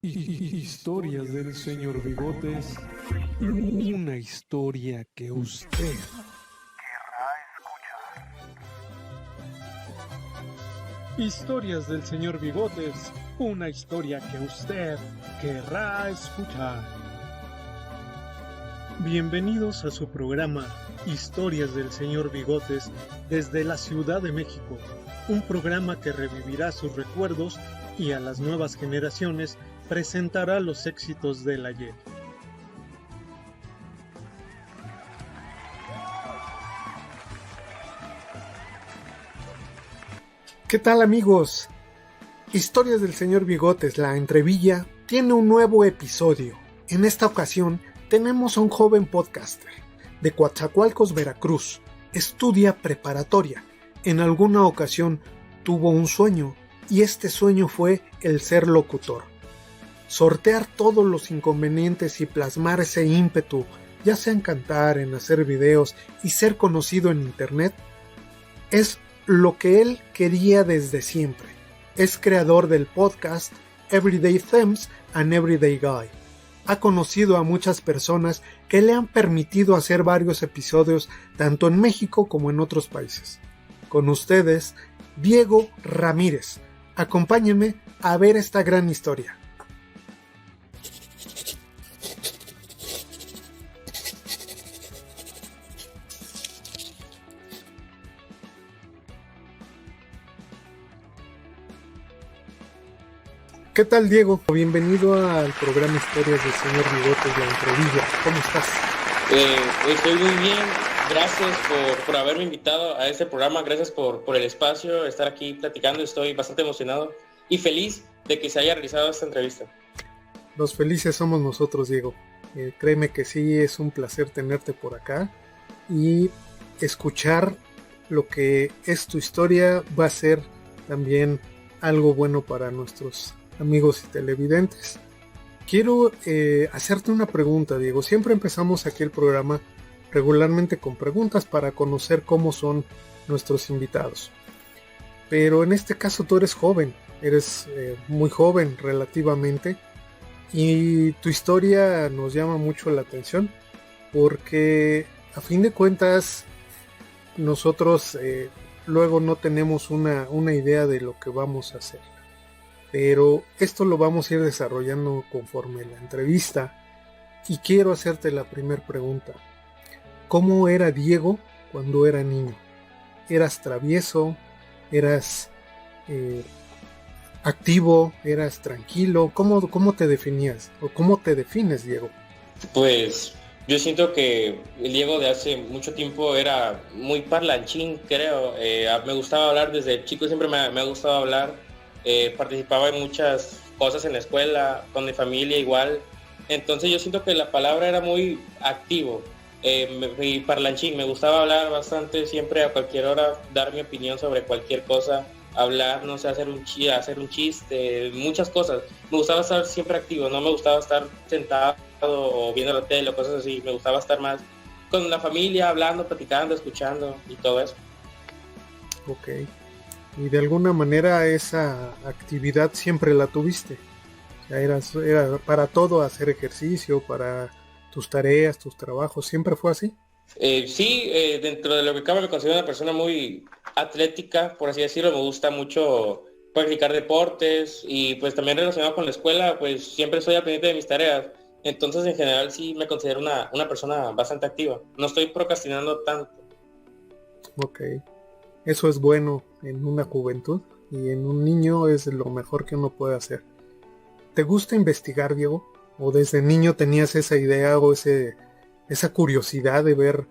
Historias del señor Bigotes. Una historia que usted querrá escuchar. Historias del señor Bigotes. Una historia que usted querrá escuchar. Bienvenidos a su programa Historias del señor Bigotes desde la Ciudad de México. Un programa que revivirá sus recuerdos y a las nuevas generaciones presentará los éxitos del ayer. ¿Qué tal, amigos? Historias del señor Bigotes, la entrevilla, tiene un nuevo episodio. En esta ocasión tenemos a un joven podcaster de Coatzacoalcos, Veracruz. Estudia preparatoria. En alguna ocasión tuvo un sueño y este sueño fue el ser locutor. Sortear todos los inconvenientes y plasmar ese ímpetu, ya sea en cantar, en hacer videos y ser conocido en internet, es lo que él quería desde siempre. Es creador del podcast Everyday Themes and Everyday Guy. Ha conocido a muchas personas que le han permitido hacer varios episodios tanto en México como en otros países. Con ustedes, Diego Ramírez. Acompáñenme a ver esta gran historia. ¿Qué tal, Diego? Bienvenido al programa Historias del señor Bigotes, la entrevilla. ¿Cómo estás? Estoy muy bien. Gracias por haberme invitado a este programa. Gracias por el espacio, estar aquí platicando. Estoy bastante emocionado y feliz de que se haya realizado esta entrevista. Los felices somos nosotros, Diego. Créeme que sí, es un placer tenerte por acá y escuchar lo que es tu historia va a ser también algo bueno para nuestros amigos y televidentes. Quiero hacerte una pregunta, Diego. Siempre empezamos aquí el programa regularmente con preguntas para conocer cómo son nuestros invitados. Pero en este caso tú eres joven, eres muy joven relativamente, y tu historia nos llama mucho la atención porque a fin de cuentas nosotros luego no tenemos una idea de lo que vamos a hacer. Pero esto lo vamos a ir desarrollando conforme la entrevista y quiero hacerte la primera pregunta. ¿Cómo era Diego cuando era niño? ¿Eras travieso? ¿Eras activo? ¿Eras tranquilo? ¿Cómo te definías? ¿O cómo te defines, Diego? Pues yo siento que el Diego de hace mucho tiempo era muy parlanchín, creo. Me gustaba hablar desde chico, siempre me ha gustado hablar. Participaba en muchas cosas en la escuela, con mi familia igual. Entonces yo siento que la palabra era muy activo. Y parlanchín, me gustaba hablar bastante, siempre a cualquier hora, dar mi opinión sobre cualquier cosa, hablar, no sé, hacer un chiste, muchas cosas. Me gustaba estar siempre activo, no me gustaba estar sentado o viendo la tele o cosas así. Me gustaba estar más con la familia, hablando, platicando, escuchando y todo eso. Ok. Y de alguna manera esa actividad siempre la tuviste. O sea, era para todo, hacer ejercicio, para tus tareas, tus trabajos, ¿siempre fue así? Sí, dentro de lo que cabe me considero una persona muy atlética, por así decirlo. Me gusta mucho practicar deportes y pues también relacionado con la escuela, pues siempre estoy al pendiente de mis tareas. Entonces en general sí me considero una persona bastante activa. No estoy procrastinando tanto. Ok. Eso es bueno en una juventud y en un niño es lo mejor que uno puede hacer. ¿Te gusta investigar, Diego? ¿O desde niño tenías esa idea o esa curiosidad de ver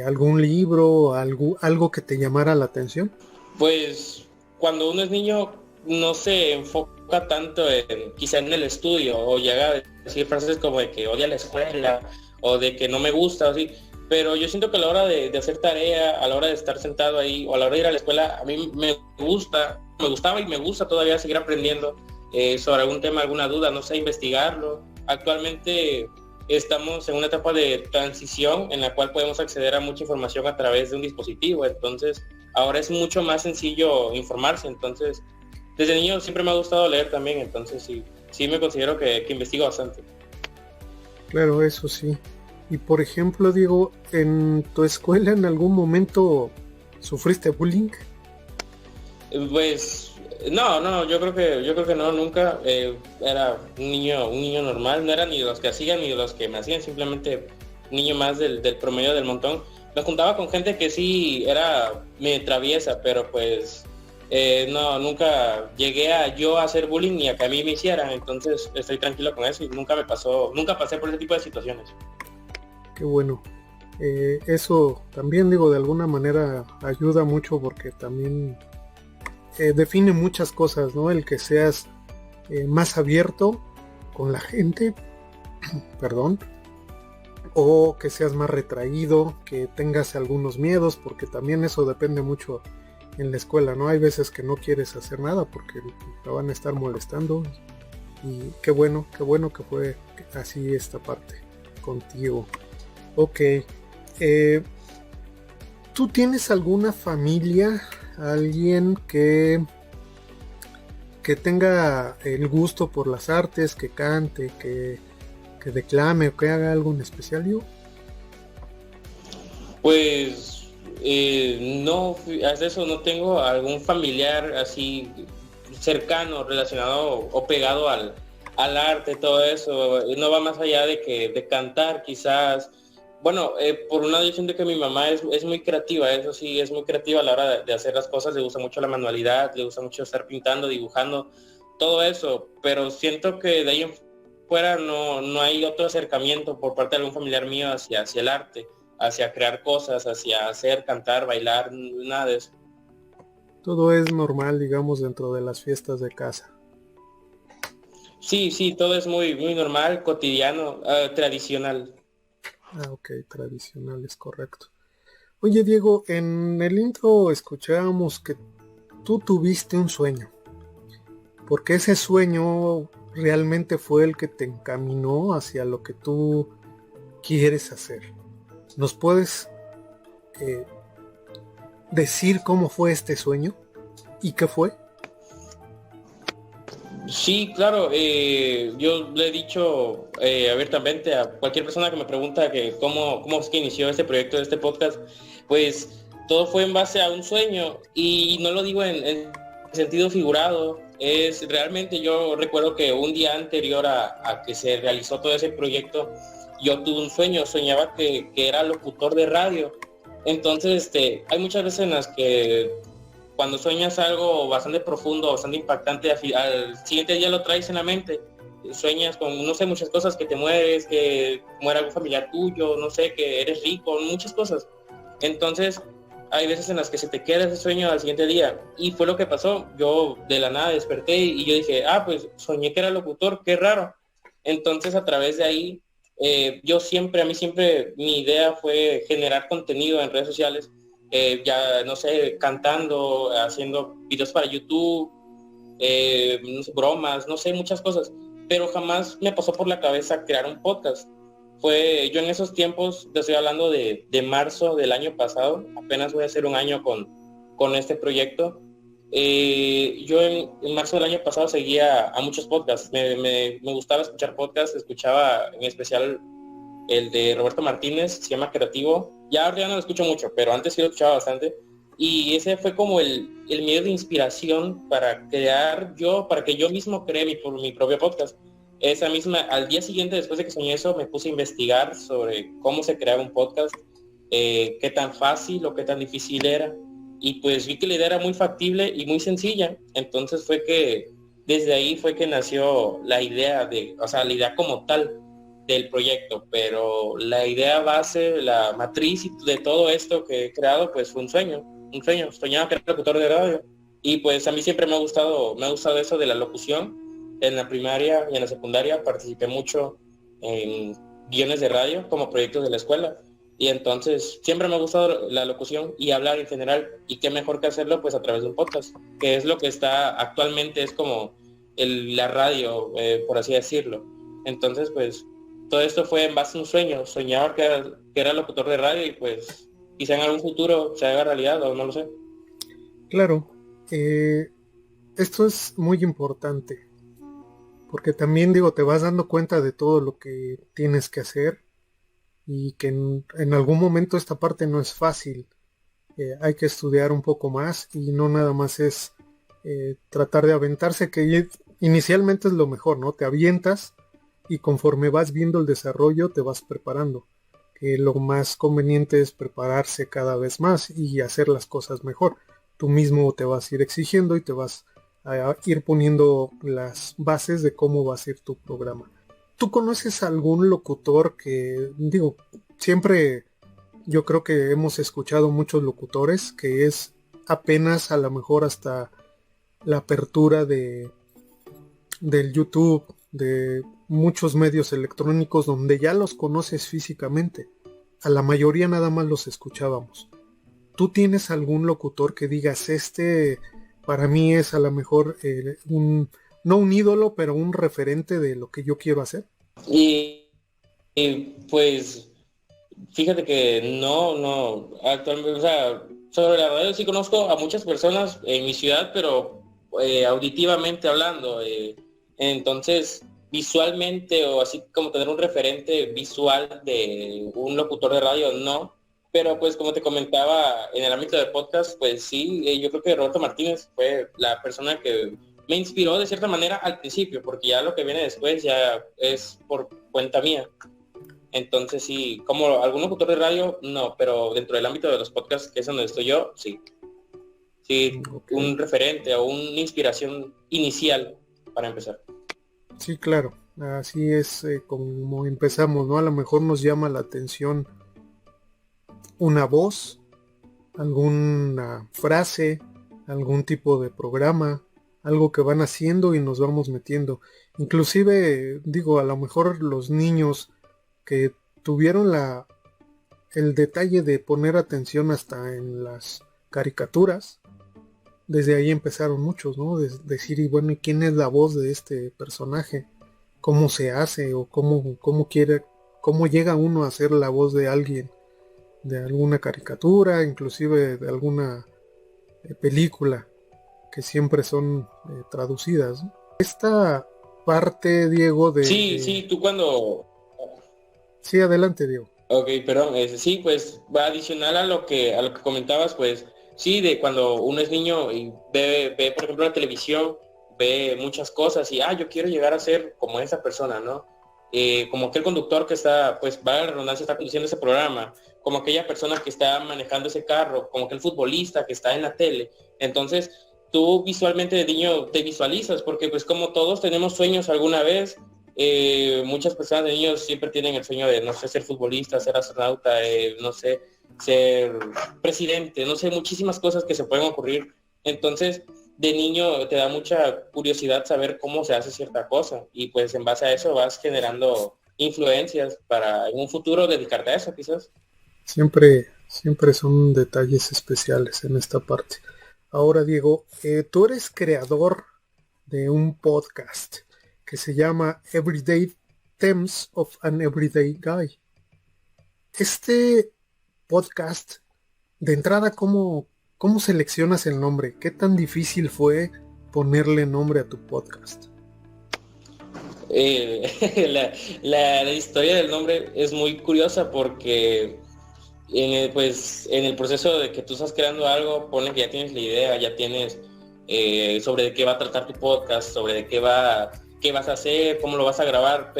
algún libro, algo que te llamara la atención? Pues cuando uno es niño no se enfoca tanto quizá en el estudio o llega a decir frases como de que odia la escuela o de que no me gusta o así. Pero yo siento que a la hora de hacer tarea, a la hora de estar sentado ahí o a la hora de ir a la escuela, a mí me gustaba y me gusta todavía seguir aprendiendo sobre algún tema, alguna duda, no sé, investigarlo. Actualmente estamos en una etapa de transición en la cual podemos acceder a mucha información a través de un dispositivo, entonces ahora es mucho más sencillo informarse, entonces desde niño siempre me ha gustado leer también, entonces sí me considero que investigo bastante. Claro, eso sí. Y por ejemplo, Diego, ¿en tu escuela en algún momento sufriste bullying? Pues no, yo creo que no, nunca. Era un niño normal, no era ni de los que hacían ni de los que me hacían, simplemente un niño más del promedio del montón. Me juntaba con gente que sí era medio traviesa, pero pues no, nunca llegué a yo a hacer bullying ni a que a mí me hicieran, entonces estoy tranquilo con eso y nunca pasé por ese tipo de situaciones. Qué bueno. Eso también, digo, de alguna manera ayuda mucho porque también define muchas cosas, ¿no? El que seas más abierto con la gente, perdón, o que seas más retraído, que tengas algunos miedos, porque también eso depende mucho en la escuela, ¿no? Hay veces que no quieres hacer nada porque te van a estar molestando, y qué bueno que fue así esta parte contigo. Ok, ¿tú tienes alguna familia, alguien que tenga el gusto por las artes, que cante, que declame o que haga algo en especial, yo? Pues no, hasta eso no tengo algún familiar así cercano, relacionado o pegado al arte, todo eso. No va más allá de cantar quizás. Bueno, por un lado yo siento que mi mamá es muy creativa, eso sí, es muy creativa a la hora de hacer las cosas, le gusta mucho la manualidad, le gusta mucho estar pintando, dibujando, todo eso, pero siento que de ahí en fuera no hay otro acercamiento por parte de algún familiar mío hacia el arte, hacia crear cosas, hacia hacer, cantar, bailar, nada de eso. Todo es normal, digamos, dentro de las fiestas de casa. Sí, todo es muy normal, cotidiano, tradicional. Ah, ok, tradicional, es correcto. Oye, Diego, en el intro escuchábamos que tú tuviste un sueño, porque ese sueño realmente fue el que te encaminó hacia lo que tú quieres hacer. ¿Nos puedes eh, decir cómo fue este sueño y qué fue? Sí, claro, yo le he dicho abiertamente a cualquier persona que me pregunta que cómo es que inició este proyecto de este podcast, pues todo fue en base a un sueño y no lo digo en sentido figurado, es realmente yo recuerdo que un día anterior a que se realizó todo ese proyecto, yo tuve un sueño, soñaba que era locutor de radio. Entonces, hay muchas veces en las que cuando sueñas algo bastante profundo, bastante impactante, al siguiente día lo traes en la mente. Sueñas con, no sé, muchas cosas, que te mueres, que muera algún familiar tuyo, no sé, que eres rico, muchas cosas. Entonces, hay veces en las que se te queda ese sueño al siguiente día. Y fue lo que pasó. Yo de la nada desperté y yo dije, pues soñé que era locutor, qué raro. Entonces, a través de ahí, a mí siempre, mi idea fue generar contenido en redes sociales, ya no sé, cantando, haciendo videos para YouTube, no sé, bromas, no sé, muchas cosas, pero jamás me pasó por la cabeza crear un podcast. Fue yo en esos tiempos, te estoy hablando de marzo del año pasado, apenas voy a hacer un año con este proyecto. Yo en marzo del año pasado seguía a muchos podcasts, me gustaba escuchar podcasts, escuchaba en especial el de Roberto Martínez, se llama Creativo. Ya ahora ya no lo escucho mucho, pero antes sí lo escuchaba bastante. Y ese fue como el medio de inspiración para para que yo mismo cree mi propio podcast. Esa misma, al día siguiente, después de que soñé eso, me puse a investigar sobre cómo se creaba un podcast, qué tan fácil o qué tan difícil era. Y pues vi que la idea era muy factible y muy sencilla. Entonces desde ahí fue que nació la idea o sea, la idea como tal del proyecto, pero la idea base, la matriz de todo esto que he creado, pues fue soñaba que era locutor de radio. Y pues a mí siempre me ha gustado eso de la locución. En la primaria y en la secundaria participé mucho en guiones de radio como proyectos de la escuela. Y entonces siempre me ha gustado la locución y hablar en general. Y qué mejor que hacerlo pues a través de un podcast, que es lo que está actualmente, es como la radio, por así decirlo. Entonces pues todo esto fue en base a un sueño. Soñaba que era locutor de radio y pues quizá en algún futuro se haga realidad o no lo sé. Claro, esto es muy importante, porque también digo, te vas dando cuenta de todo lo que tienes que hacer y que en algún momento esta parte no es fácil. Hay que estudiar un poco más y no nada más es tratar de aventarse, que inicialmente es lo mejor, ¿no? Te avientas y conforme vas viendo el desarrollo te vas preparando. Que lo más conveniente es prepararse cada vez más y hacer las cosas mejor. Tú mismo te vas a ir exigiendo y te vas a ir poniendo las bases de cómo va a ser tu programa. ¿Tú conoces algún locutor que, digo, siempre yo creo que hemos escuchado muchos locutores que es apenas a lo mejor hasta la apertura del YouTube, de muchos medios electrónicos donde ya los conoces físicamente? A la mayoría nada más los escuchábamos. ¿Tú tienes algún locutor que digas, este para mí es a lo mejor no un ídolo, pero un referente de lo que yo quiero hacer? Y pues fíjate que no, actualmente, o sea, sobre la radio sí conozco a muchas personas en mi ciudad, pero auditivamente hablando, entonces visualmente o así como tener un referente visual de un locutor de radio, no, pero pues como te comentaba en el ámbito de podcast, pues sí, yo creo que Roberto Martínez fue la persona que me inspiró de cierta manera al principio, porque ya lo que viene después ya es por cuenta mía. Entonces sí, como algún locutor de radio, no, pero dentro del ámbito de los podcasts, que es donde estoy yo, sí. Sí, Okay. un referente o una inspiración inicial para empezar. Sí, claro. Así es como empezamos, ¿no? A lo mejor nos llama la atención una voz, alguna frase, algún tipo de programa, algo que van haciendo y nos vamos metiendo. Inclusive, digo, a lo mejor los niños que tuvieron el detalle de poner atención hasta en las caricaturas, desde ahí empezaron muchos, ¿no? Decir, y bueno, ¿y quién es la voz de este personaje? ¿Cómo se hace? ¿O cómo llega uno a ser la voz de alguien? De alguna caricatura, inclusive de alguna película, que siempre son traducidas, ¿no? Esta parte, Diego, Sí, tú cuando... Sí, adelante, Diego. Ok, perdón, sí, pues va adicional a lo que comentabas, pues sí, de cuando uno es niño y ve, por ejemplo, la televisión, ve muchas cosas y, yo quiero llegar a ser como esa persona, ¿no? Como aquel conductor que está, pues va a la redundancia, está conduciendo ese programa, como aquella persona que está manejando ese carro, como aquel futbolista que está en la tele. Entonces, tú visualmente de niño te visualizas, porque pues como todos tenemos sueños alguna vez. Muchas personas de niños siempre tienen el sueño de, no sé, ser futbolista, ser astronauta, no sé, ser presidente, no sé, muchísimas cosas que se pueden ocurrir. Entonces, de niño te da mucha curiosidad saber cómo se hace cierta cosa y pues en base a eso vas generando influencias para en un futuro dedicarte a eso, quizás. Siempre son detalles especiales en esta parte. Ahora, Diego, tú eres creador de un podcast que se llama Everyday Themes of an Everyday Guy. Este podcast, de entrada, ¿cómo seleccionas el nombre? ¿Qué tan difícil fue ponerle nombre a tu podcast? La historia del nombre es muy curiosa porque en el proceso de que tú estás creando algo, pone que ya tienes la idea, ya tienes sobre de qué va a tratar tu podcast, sobre de qué vas a hacer, cómo lo vas a grabar,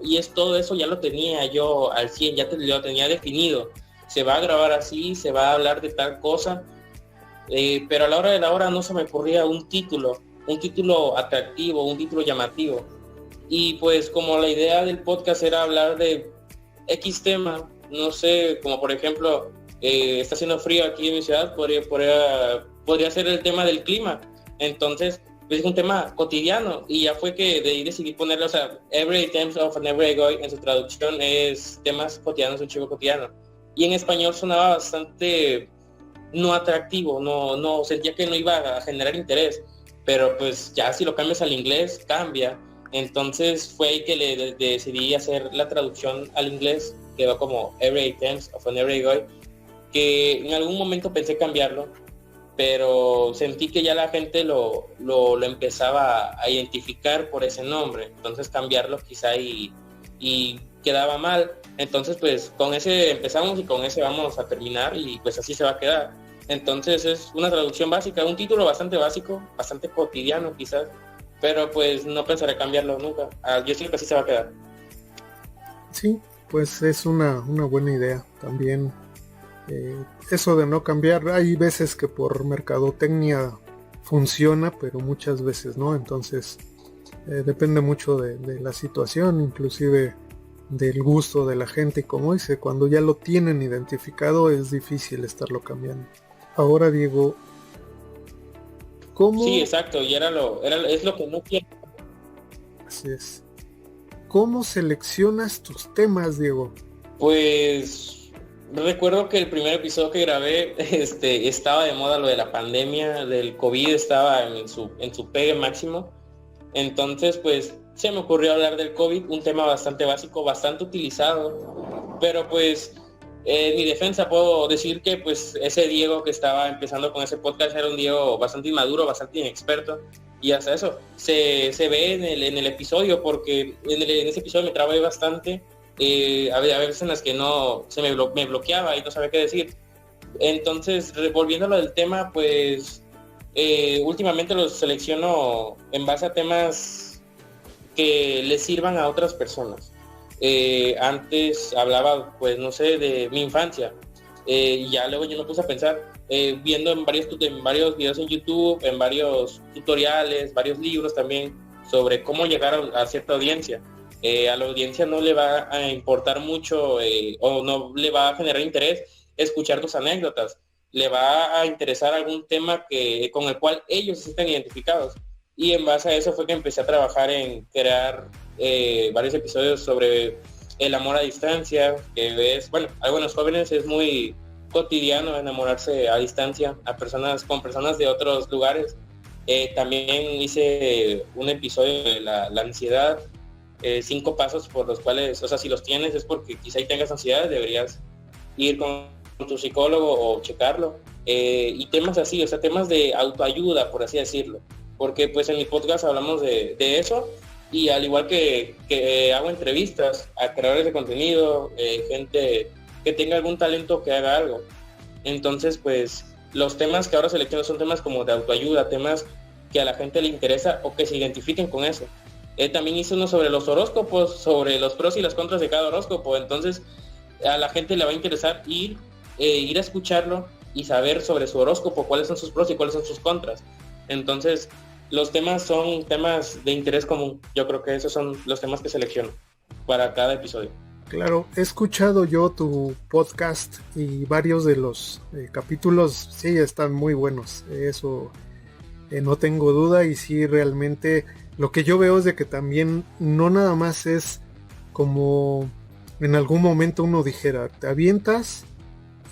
y es todo eso ya lo tenía yo al 100, lo tenía definido. Se va a grabar así, se va a hablar de tal cosa, pero a la hora de la hora no se me ocurría un título atractivo, un título llamativo. Y pues como la idea del podcast era hablar de X tema, no sé, como por ejemplo, está haciendo frío aquí en mi ciudad, podría ser el tema del clima. Entonces, es un tema cotidiano y ya fue que de ahí decidí ponerlo, o sea, Everyday Themes of an Everyday Guy, en su traducción es temas cotidianos, un chico cotidiano. Y en español sonaba bastante no atractivo, no sentía que no iba a generar interés, pero pues ya si lo cambias al inglés, cambia. Entonces fue ahí que decidí hacer la traducción al inglés, quedó como Everyday Themes of an Everyday Guy, que en algún momento pensé cambiarlo, pero sentí que ya la gente lo empezaba a identificar por ese nombre, entonces cambiarlo quizá y quedaba mal. Entonces pues con ese empezamos y con ese vamos a terminar y pues así se va a quedar. Entonces es una traducción básica, un título bastante básico, bastante cotidiano quizás, pero pues no pensaré cambiarlo nunca. Yo siento que así se va a quedar. Sí, pues es una buena idea también. Eso de no cambiar, hay veces que por mercadotecnia funciona, pero muchas veces no. Entonces depende mucho de la situación, inclusive del gusto de la gente, y como dice, cuando ya lo tienen identificado es difícil estarlo cambiando. Ahora, Diego, ¿cómo? Sí, exacto, y es lo que no quiero. Así es. ¿Cómo seleccionas tus temas, Diego? Pues recuerdo que el primer episodio que grabé, estaba de moda lo de la pandemia, del COVID, estaba en su pegue máximo. Entonces, pues se me ocurrió hablar del COVID, un tema bastante básico, bastante utilizado, pero pues en mi defensa puedo decir que pues ese Diego que estaba empezando con ese podcast era un Diego bastante inmaduro, bastante inexperto, y hasta eso se ve en el episodio, porque en ese episodio me trabé bastante. Había veces en las que no me bloqueaba y no sabía qué decir. Entonces, volviendo a lo del tema, pues últimamente los selecciono en base a temas que les sirvan a otras personas. Antes hablaba, pues no sé, de mi infancia, y ya luego yo me puse a pensar, viendo en varios videos en YouTube, en varios tutoriales, varios libros también, sobre cómo llegar a cierta audiencia. A la audiencia no le va a importar mucho, o no le va a generar interés escuchar tus anécdotas, le va a interesar algún tema con el cual ellos se sientan identificados. Y en base a eso fue que empecé a trabajar en crear varios episodios sobre el amor a distancia, que es, bueno, a algunos jóvenes es muy cotidiano enamorarse a distancia con personas de otros lugares. También hice un episodio de la ansiedad, 5 pasos por los cuales, o sea, si los tienes es porque quizá tengas ansiedad, deberías ir con tu psicólogo o checarlo. Y temas así, o sea, temas de autoayuda, por así decirlo, porque pues en mi podcast hablamos de eso, y al igual que hago entrevistas a creadores de contenido, gente que tenga algún talento, que haga algo. Entonces pues los temas que ahora selecciono son temas como de autoayuda, temas que a la gente le interesa o que se identifiquen con eso. También hice uno sobre los horóscopos, sobre los pros y las contras de cada horóscopo. Entonces a la gente le va a interesar ir a escucharlo y saber sobre su horóscopo, cuáles son sus pros y cuáles son sus contras. Entonces los temas son temas de interés común. Yo creo que esos son los temas que selecciono para cada episodio. Claro, he escuchado yo tu podcast y varios de los capítulos sí están muy buenos. Eso no tengo duda, y sí, realmente lo que yo veo es de que también no nada más es como en algún momento uno dijera, te avientas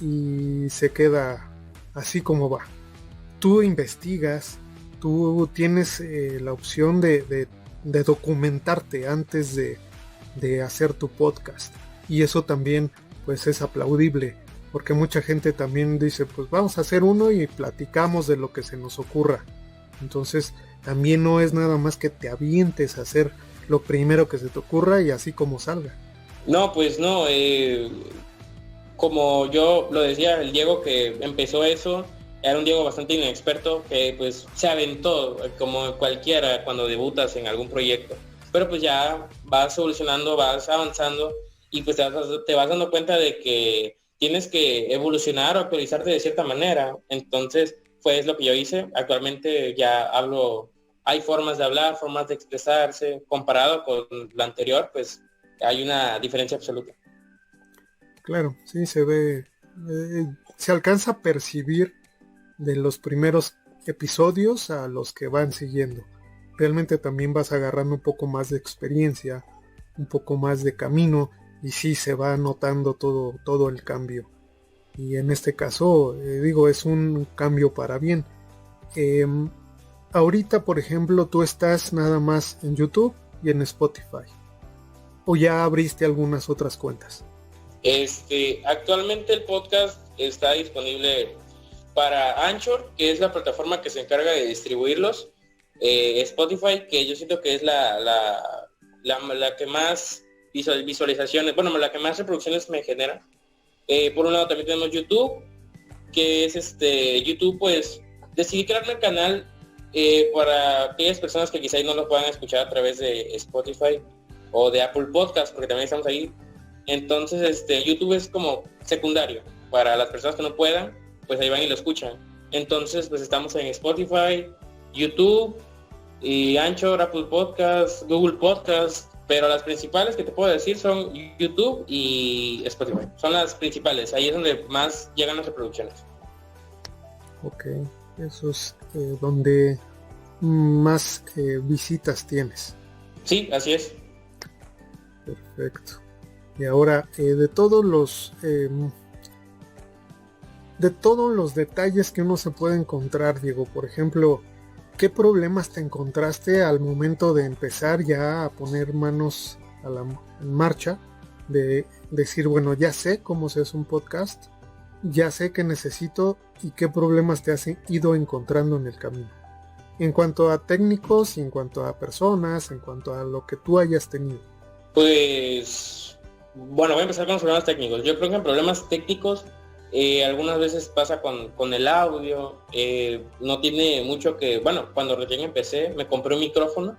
y se queda así como va. Tú investigas, tú tienes la opción de documentarte antes de hacer tu podcast, y eso también pues es aplaudible, porque mucha gente también dice, pues vamos a hacer uno y platicamos de lo que se nos ocurra. Entonces también no es nada más que te avientes a hacer lo primero que se te ocurra y así como salga. No, pues no, como yo lo decía, el Diego que empezó eso era un Diego bastante inexperto, que pues se aventó como cualquiera cuando debutas en algún proyecto, pero pues ya vas evolucionando, vas avanzando, y pues te vas dando cuenta de que tienes que evolucionar o actualizarte de cierta manera. Entonces pues lo que yo hice. Actualmente ya hablo, hay formas de hablar, formas de expresarse, comparado con lo anterior, pues hay una diferencia absoluta. Claro, sí se ve, se alcanza a percibir de los primeros episodios a los que van siguiendo. Realmente también vas agarrando un poco más de experiencia, un poco más de camino, y sí se va notando todo el cambio. Y en este caso, digo, es un cambio para bien. Ahorita, por ejemplo, tú estás nada más en YouTube y en Spotify, o ya abriste algunas otras cuentas. Actualmente el podcast está disponible para Anchor, que es la plataforma que se encarga de distribuirlos, Spotify, que yo siento que es la que más visualizaciones, bueno, la que más reproducciones me genera. Por un lado también tenemos YouTube, que es YouTube, pues decidí crearme el canal para aquellas personas que quizás no lo puedan escuchar a través de Spotify o de Apple Podcast, porque también estamos ahí. Entonces YouTube es como secundario para las personas que no puedan, pues ahí van y lo escuchan. Entonces pues estamos en Spotify, YouTube y Anchor, Apple Podcast, Google Podcast, pero las principales que te puedo decir son YouTube y Spotify. Son las principales, ahí es donde más llegan las reproducciones. Ok, eso es donde más visitas tienes. Sí, así es. Perfecto. Y ahora, de todos los detalles que uno se puede encontrar, Diego, por ejemplo, ¿qué problemas te encontraste al momento de empezar ya a poner manos en marcha? De decir, bueno, ya sé cómo se hace un podcast, ya sé qué necesito y qué problemas te has ido encontrando en el camino. En cuanto a técnicos, en cuanto a personas, en cuanto a lo que tú hayas tenido. Pues, bueno, voy a empezar con los problemas técnicos. Yo creo que en problemas técnicos algunas veces pasa con el audio, no tiene mucho que, bueno, cuando recién empecé me compré un micrófono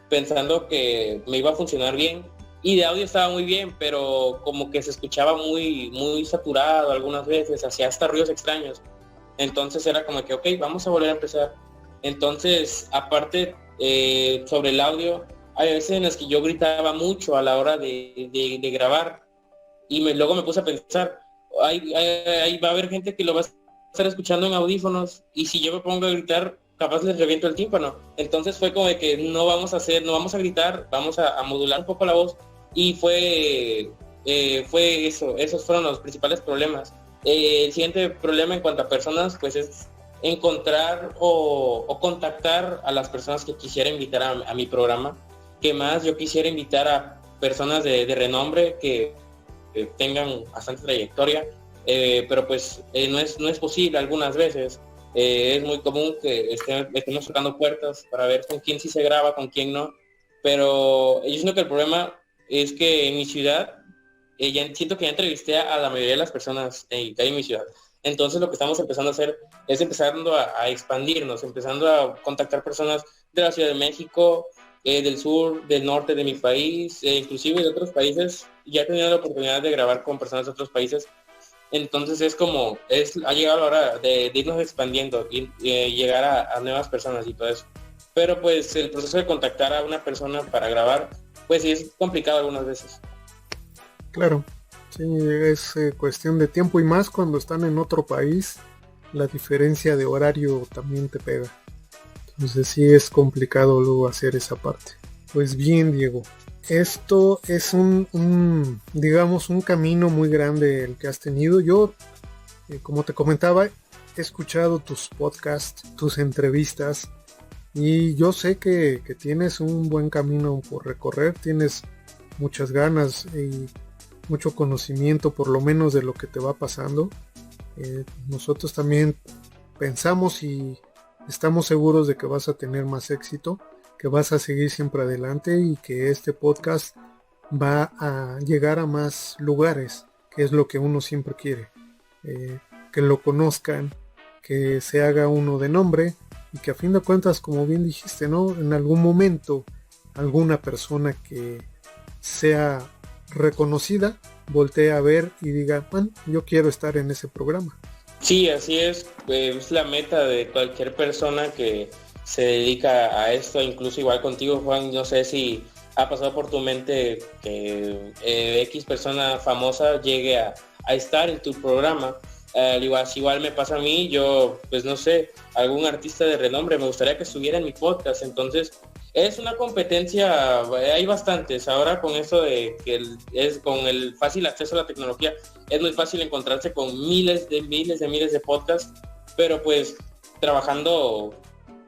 pensando que me iba a funcionar bien y de audio estaba muy bien, pero como que se escuchaba muy saturado algunas veces, hacía hasta ruidos extraños. Entonces era como que, ok, vamos a volver a empezar. Entonces, aparte, sobre el audio, hay veces en las que yo gritaba mucho a la hora de grabar y luego me puse a pensar, ahí va a haber gente que lo va a estar escuchando en audífonos y si yo me pongo a gritar, capaz les reviento el tímpano. Entonces fue como de que no vamos a gritar, vamos a modular un poco la voz y fue eso, esos fueron los principales problemas. El siguiente problema en cuanto a personas, pues es encontrar o contactar a las personas que quisiera invitar a mi programa. Que más yo quisiera invitar a personas de renombre que tengan bastante trayectoria, pero pues no es posible algunas veces. Es muy común que estemos tocando puertas para ver con quién sí se graba, con quién no, pero yo siento que el problema es que en mi ciudad ya siento que ya entrevisté a la mayoría de las personas que hay en mi ciudad. Entonces lo que estamos empezando a hacer es empezando a expandirnos, empezando a contactar personas de la Ciudad de México, del sur, del norte de mi país, inclusive de otros países. Ya he tenido la oportunidad de grabar con personas de otros países. Entonces ha llegado la hora de irnos expandiendo y llegar a nuevas personas y todo eso. Pero pues el proceso de contactar a una persona para grabar, pues sí es complicado algunas veces. Claro, sí, es cuestión de tiempo y más cuando están en otro país, la diferencia de horario también te pega. Entonces sí es complicado luego hacer esa parte. Pues bien, Diego, esto es digamos, un camino muy grande el que has tenido. Yo, como te comentaba, he escuchado tus podcasts, tus entrevistas, y yo sé que tienes un buen camino por recorrer, tienes muchas ganas y mucho conocimiento, por lo menos, de lo que te va pasando. Nosotros también pensamos y estamos seguros de que vas a tener más éxito, que vas a seguir siempre adelante y que este podcast va a llegar a más lugares, que es lo que uno siempre quiere. Que lo conozcan, que se haga uno de nombre y que a fin de cuentas, como bien dijiste, ¿no? En algún momento alguna persona que sea reconocida voltee a ver y diga, bueno, yo quiero estar en ese programa. Sí, así es la meta de cualquier persona que se dedica a esto, incluso igual contigo, Juan. No sé si ha pasado por tu mente que X persona famosa llegue a estar en tu programa. Igual me pasa a mí, yo pues no sé, algún artista de renombre me gustaría que estuviera en mi podcast. Entonces es una competencia, hay bastantes. Ahora con eso de que con el fácil acceso a la tecnología, es muy fácil encontrarse con miles de podcasts, pero pues trabajando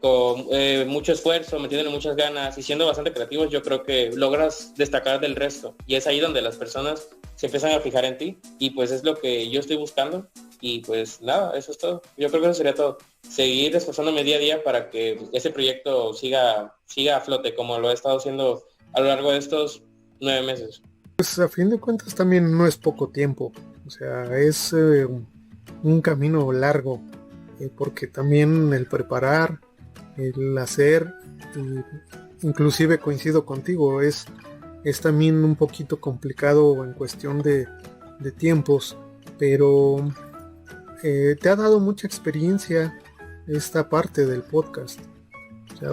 con mucho esfuerzo, metiéndole muchas ganas y siendo bastante creativos, yo creo que logras destacar del resto. Y es ahí donde las personas se empiezan a fijar en ti, y pues es lo que yo estoy buscando. Y pues nada, eso es todo. Yo creo que eso sería todo. Seguir esforzándome día a día para que ese proyecto siga a flote como lo he estado haciendo a lo largo de estos 9 meses. Pues a fin de cuentas también no es poco tiempo, o sea, es un camino largo, porque también el preparar, el hacer, inclusive coincido contigo, es también un poquito complicado en cuestión de tiempos, pero te ha dado mucha experiencia esta parte del podcast. O sea,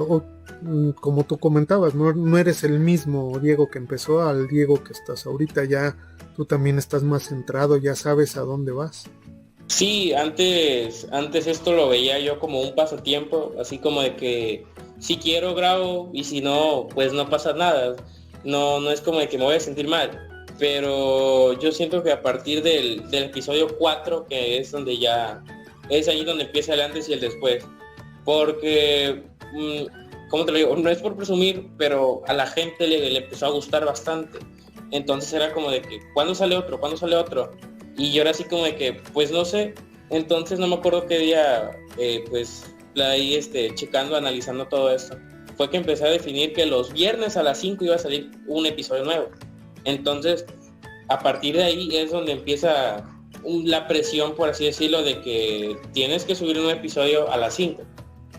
como tú comentabas, no eres el mismo Diego que empezó al Diego que estás ahorita, ya tú también estás más centrado, ya sabes a dónde vas. Sí, antes esto lo veía yo como un pasatiempo, así como de que si quiero grabo y si no, pues no pasa nada. No es como de que me voy a sentir mal. Pero yo siento que a partir del episodio 4, que es donde ya es ahí donde empieza el antes y el después. Porque, ¿cómo te lo digo? No es por presumir, pero a la gente le empezó a gustar bastante. Entonces era como de que, ¿cuándo sale otro? ¿Cuándo sale otro? Y yo era así como de que, pues no sé. Entonces no me acuerdo qué día, pues ahí checando, analizando todo esto. Fue que empecé a definir que los viernes a las 5 iba a salir un episodio nuevo. Entonces, a partir de ahí es donde empieza la presión, por así decirlo, de que tienes que subir un episodio a las 5.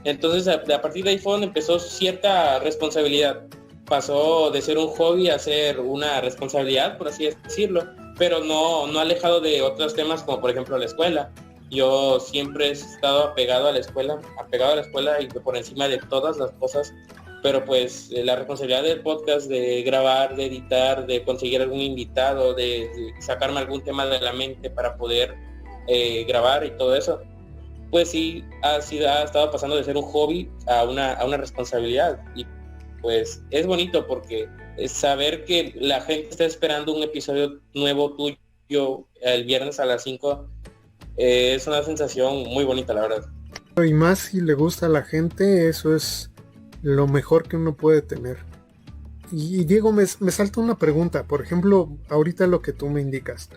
Entonces, a partir de ahí fue donde empezó cierta responsabilidad. Pasó de ser un hobby a ser una responsabilidad, por así decirlo, pero no alejado de otros temas como por ejemplo la escuela. Yo siempre he estado apegado a la escuela y por encima de todas las cosas, pero pues la responsabilidad del podcast, de grabar, de editar, de conseguir algún invitado, de sacarme algún tema de la mente para poder grabar y todo eso, pues sí ha estado pasando de ser un hobby a una responsabilidad. Y pues es bonito porque es saber que la gente está esperando un episodio nuevo tuyo el viernes a las 5, es una sensación muy bonita, la verdad. Y más si le gusta a la gente, eso es lo mejor que uno puede tener. Y Diego, me salta una pregunta. Por ejemplo, ahorita lo que tú me indicas,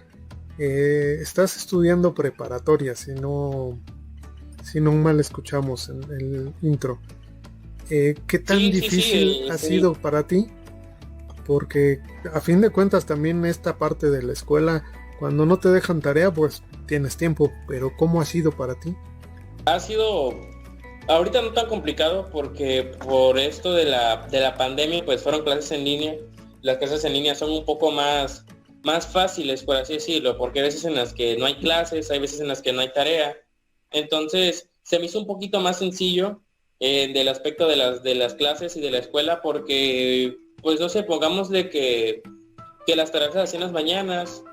estás estudiando preparatoria, si no mal escuchamos en el intro. ¿Qué tan difícil ha sido para ti? Porque a fin de cuentas también esta parte de la escuela, cuando no te dejan tarea, pues tienes tiempo, pero ¿cómo ha sido para ti? Ha sido ahorita no tan complicado porque por esto de la pandemia pues fueron clases en línea. Las clases en línea son un poco más fáciles, por así decirlo, porque hay veces en las que no hay clases, hay veces en las que no hay tarea. Entonces se me hizo un poquito más sencillo del aspecto de las clases y de la escuela, porque pues no sé, pongámosle que las tareas se hacían las mañanas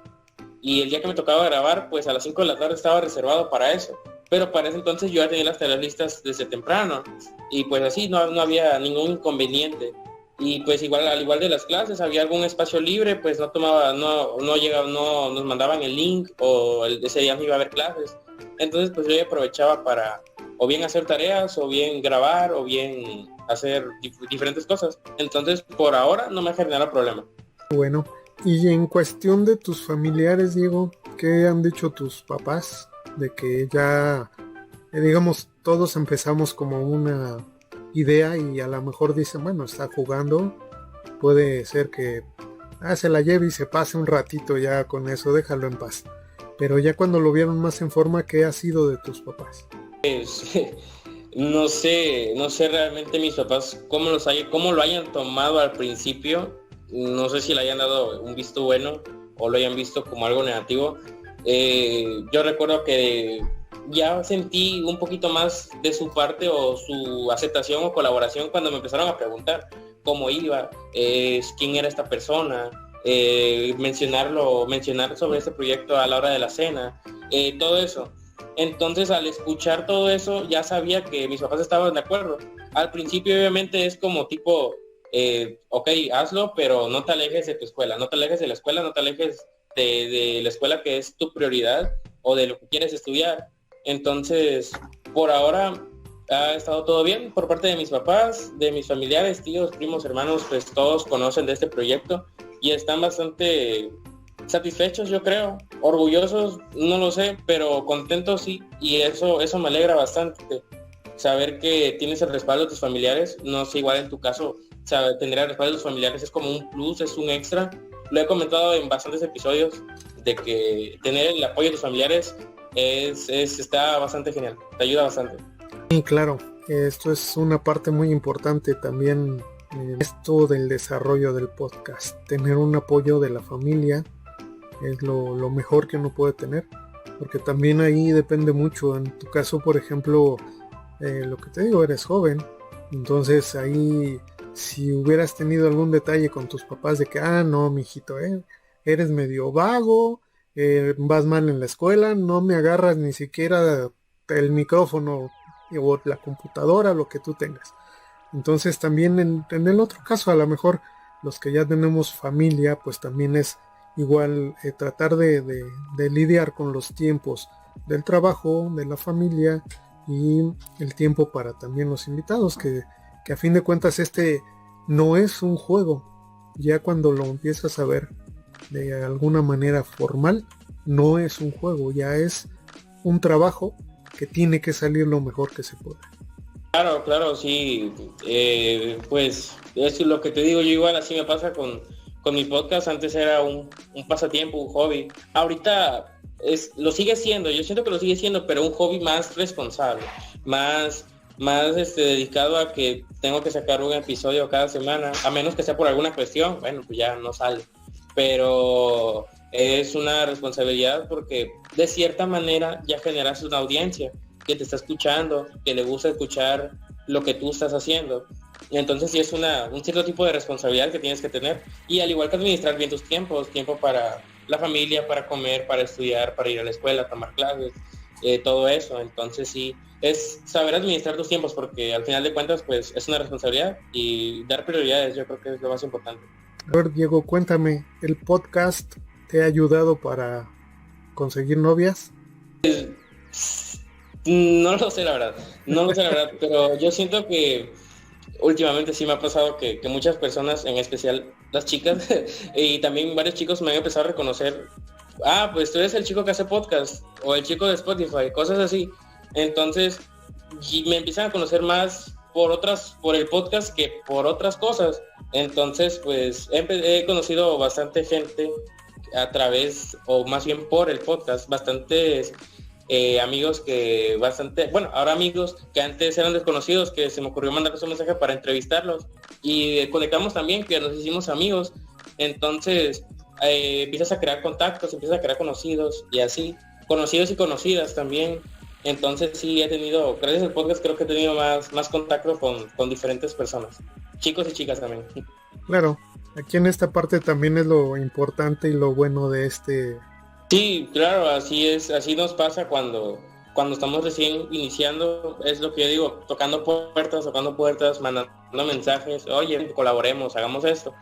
y el día que me tocaba grabar, pues a las 5 de la tarde estaba reservado para eso. Pero para ese entonces yo ya tenía las tareas listas desde temprano y pues así no había ningún inconveniente. Y pues al igual de las clases, había algún espacio libre, pues no nos mandaban el link o ese día no iba a haber clases. Entonces pues yo aprovechaba para o bien hacer tareas, o bien grabar, o bien hacer diferentes cosas. Entonces por ahora no me ha generado problema. Bueno, y en cuestión de tus familiares, Diego, ¿qué han dicho tus papás? De que ya, digamos, todos empezamos como una idea y a lo mejor dicen, bueno, está jugando, puede ser que se la lleve y se pase un ratito ya con eso, déjalo en paz. Pero ya cuando lo vieron más en forma, ¿qué ha sido de tus papás? No sé realmente mis papás cómo lo hayan tomado al principio. No sé si le hayan dado un visto bueno o lo hayan visto como algo negativo. Yo recuerdo que ya sentí un poquito más de su parte o su aceptación o colaboración cuando me empezaron a preguntar cómo iba, quién era esta persona, mencionar sobre este proyecto a la hora de la cena, todo eso. Entonces al escuchar todo eso ya sabía que mis papás estaban de acuerdo. Al principio obviamente es como tipo, ok, hazlo, pero no te alejes de tu escuela, no te alejes de la escuela, no te alejes de la escuela que es tu prioridad o de lo que quieres estudiar. Entonces, por ahora ha estado todo bien por parte de mis papás, de mis familiares, tíos, primos, hermanos, pues todos conocen de este proyecto y están bastante satisfechos, yo creo, orgullosos, no lo sé, pero contentos sí, y eso me alegra bastante. Saber que tienes el respaldo de tus familiares, no es igual en tu caso, tener el respaldo de tus familiares es como un plus, es un extra. Lo he comentado en bastantes episodios, de que tener el apoyo de tus familiares está bastante genial, te ayuda bastante. Sí, claro, esto es una parte muy importante también, esto del desarrollo del podcast. Tener un apoyo de la familia es lo mejor que uno puede tener, porque también ahí depende mucho. En tu caso, por ejemplo, lo que te digo, eres joven, entonces ahí si hubieras tenido algún detalle con tus papás de que, no, mijito, eres medio vago, vas mal en la escuela, no me agarras ni siquiera el micrófono o la computadora, lo que tú tengas. Entonces también en el otro caso, a lo mejor los que ya tenemos familia, pues también es igual, tratar de lidiar con los tiempos del trabajo, de la familia y el tiempo para también los invitados, que a fin de cuentas este no es un juego. Ya cuando lo empiezas a ver de alguna manera formal, no es un juego, ya es un trabajo que tiene que salir lo mejor que se pueda. Claro, sí, pues es lo que te digo, yo igual así me pasa con mi podcast. Antes era un pasatiempo, un hobby. Ahorita lo sigue siendo, yo siento que lo sigue siendo, pero un hobby más responsable, más dedicado a que tengo que sacar un episodio cada semana, a menos que sea por alguna cuestión, bueno, pues ya no sale. Pero es una responsabilidad porque de cierta manera ya generas una audiencia que te está escuchando, que le gusta escuchar lo que tú estás haciendo. Y entonces sí es un cierto tipo de responsabilidad que tienes que tener. Y al igual que administrar bien tus tiempos, tiempo para la familia, para comer, para estudiar, para ir a la escuela, tomar clases, todo eso. Entonces sí, es saber administrar tus tiempos, porque al final de cuentas pues es una responsabilidad, y dar prioridades yo creo que es lo más importante. A ver, Diego, cuéntame, ¿el podcast te ha ayudado para conseguir novias? No lo sé la verdad, pero yo siento que últimamente sí me ha pasado que muchas personas, en especial las chicas, y también varios chicos me han empezado a reconocer, pues tú eres el chico que hace podcast, o el chico de Spotify, cosas así. Entonces, y me empiezan a conocer más por el podcast que por otras cosas. Entonces, pues he conocido bastante gente a través, o más bien por el podcast, bastantes amigos ahora amigos que antes eran desconocidos, que se me ocurrió mandarles un mensaje para entrevistarlos, y conectamos también, que nos hicimos amigos. Entonces empiezas a crear contactos, empiezas a crear conocidos, y así, conocidos y conocidas también. Entonces sí he tenido, gracias al podcast, creo que he tenido más contacto con diferentes personas, chicos y chicas también. Claro, aquí en esta parte también es lo importante y lo bueno de este. Sí, claro, así es, así nos pasa cuando estamos recién iniciando. Es lo que yo digo, tocando puertas, mandando mensajes, oye, colaboremos, hagamos esto.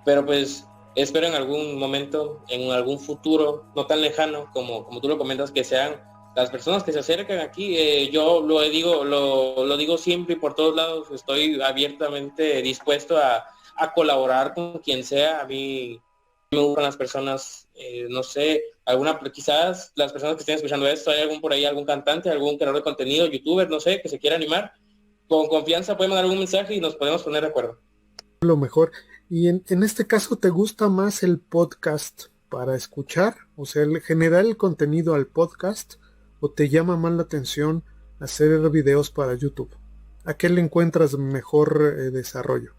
Pero pues espero en algún momento, en algún futuro no tan lejano como tú lo comentas, que sean las personas que se acercan aquí. Yo lo digo siempre y por todos lados, estoy abiertamente dispuesto a colaborar con quien sea. A mí me gustan las personas, no sé, quizás las personas que estén escuchando esto, hay algún cantante, algún creador de contenido, youtuber, no sé, que se quiera animar, con confianza puede mandar algún mensaje y nos podemos poner de acuerdo. Lo mejor. Y en este caso, ¿te gusta más el podcast para escuchar? O sea, el generar el contenido al podcast, ¿o te llama más la atención hacer videos para YouTube? ¿A qué le encuentras mejor desarrollo?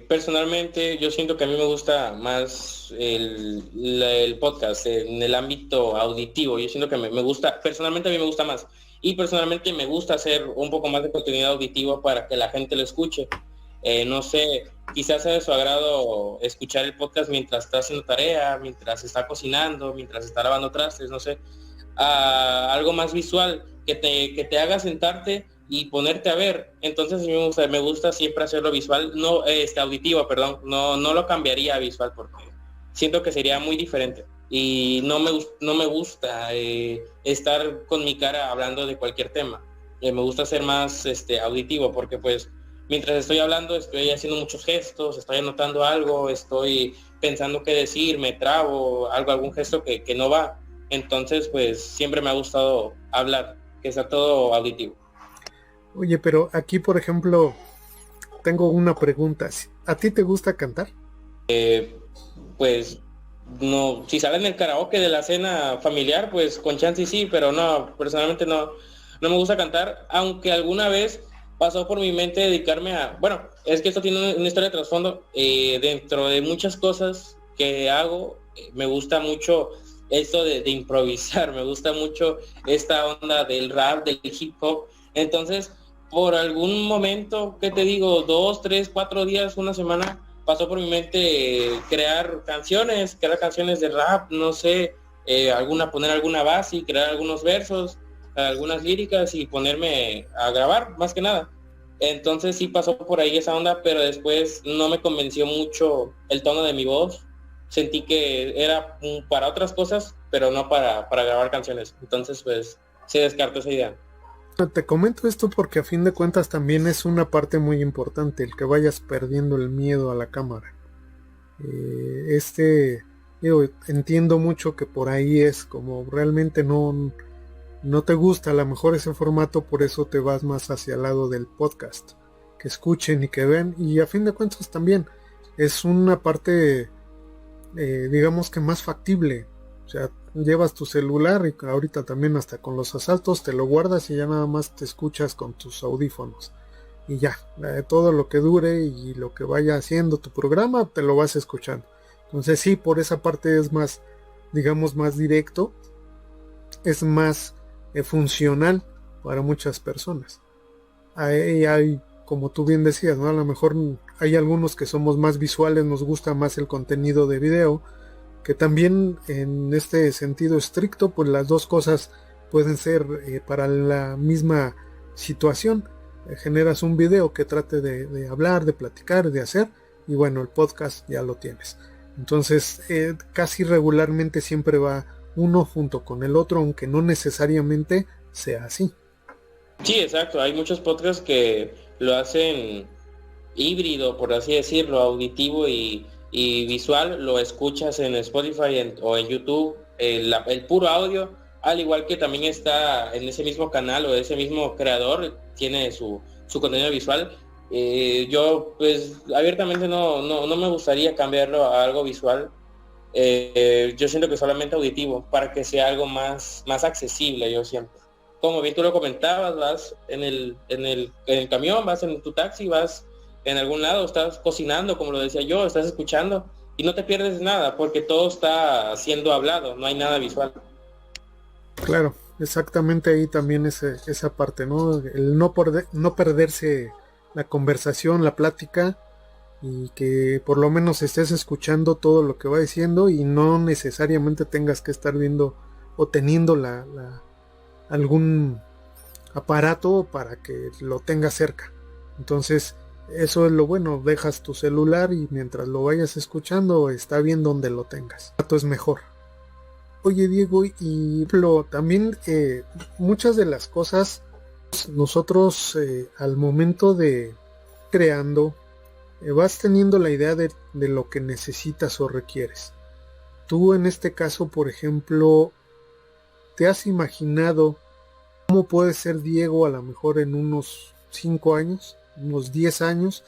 Personalmente yo siento que a mí me gusta más el podcast en el ámbito auditivo. Yo siento que me gusta, personalmente a mí me gusta más, y personalmente me gusta hacer un poco más de contenido auditivo para que la gente lo escuche. No sé, quizás sea de su agrado escuchar el podcast mientras está haciendo tarea, mientras está cocinando, mientras está lavando trastes, no sé, algo más visual que te haga sentarte y ponerte a ver. Entonces me gusta siempre hacerlo visual, no auditivo, perdón, no lo cambiaría a visual, porque siento que sería muy diferente, y no me gusta estar con mi cara hablando de cualquier tema. Me gusta ser más auditivo, porque pues mientras estoy hablando estoy haciendo muchos gestos, estoy anotando algo, estoy pensando qué decir, me trabo, algún gesto que no va. Entonces, pues siempre me ha gustado hablar, que sea todo auditivo. Oye, pero aquí, por ejemplo, tengo una pregunta. ¿A ti te gusta cantar? Pues no, si sale en el karaoke de la cena familiar, pues con chance sí, pero no, personalmente no me gusta cantar, aunque alguna vez pasó por mi mente dedicarme a, bueno, es que esto tiene una historia de trasfondo, dentro de muchas cosas que hago, me gusta mucho esto de improvisar, me gusta mucho esta onda del rap, del hip hop, entonces por algún momento, ¿qué te digo? 2, 3, 4 días, una semana, pasó por mi mente crear canciones de rap, no sé, poner alguna base y crear algunos versos, algunas líricas y ponerme a grabar, más que nada. Entonces sí pasó por ahí esa onda, pero después no me convenció mucho el tono de mi voz. Sentí que era para otras cosas, pero no para grabar canciones. Entonces pues se descartó esa idea. Te comento esto porque a fin de cuentas también es una parte muy importante, el que vayas perdiendo el miedo a la cámara. Entiendo mucho que por ahí es como realmente no te gusta a lo mejor ese formato, por eso te vas más hacia el lado del podcast, que escuchen y que vean, y a fin de cuentas también es una parte, digamos que más factible. O sea, llevas tu celular y ahorita también hasta con los asaltos te lo guardas y ya nada más te escuchas con tus audífonos y ya, todo lo que dure y lo que vaya haciendo tu programa te lo vas escuchando. Entonces sí, por esa parte es más, digamos, más directo, es más funcional para muchas personas. Hay, como tú bien decías, ¿no? A lo mejor hay algunos que somos más visuales, nos gusta más el contenido de video, que también en este sentido estricto, pues las dos cosas pueden ser para la misma situación. Generas un video que trate de hablar, de platicar, de hacer, y bueno, el podcast ya lo tienes. Entonces casi regularmente siempre va uno junto con el otro, aunque no necesariamente sea así. Sí, exacto, hay muchos podcasts que lo hacen híbrido, por así decirlo, auditivo y visual, lo escuchas en Spotify o en YouTube, el puro audio, al igual que también está en ese mismo canal o ese mismo creador, tiene su contenido visual. Yo pues abiertamente no me gustaría cambiarlo a algo visual. Yo siento que solamente auditivo, para que sea algo más accesible, yo siento. Como bien tú lo comentabas, vas en el camión, vas en tu taxi, vas en algún lado, estás cocinando, como lo decía yo, estás escuchando y no te pierdes nada porque todo está siendo hablado, no hay nada visual. Claro, exactamente, ahí también esa parte, ¿no? El no perderse la conversación, la plática, y que por lo menos estés escuchando todo lo que va diciendo y no necesariamente tengas que estar viendo o teniendo algún aparato para que lo tengas cerca. Entonces eso es lo bueno, dejas tu celular y mientras lo vayas escuchando está bien donde lo tengas. Esto es mejor. Oye Diego, y también muchas de las cosas nosotros al momento de creando vas teniendo la idea de lo que necesitas o requieres. Tú en este caso, por ejemplo, ¿te has imaginado cómo puede ser Diego a lo mejor en unos 5 años, unos 10 años?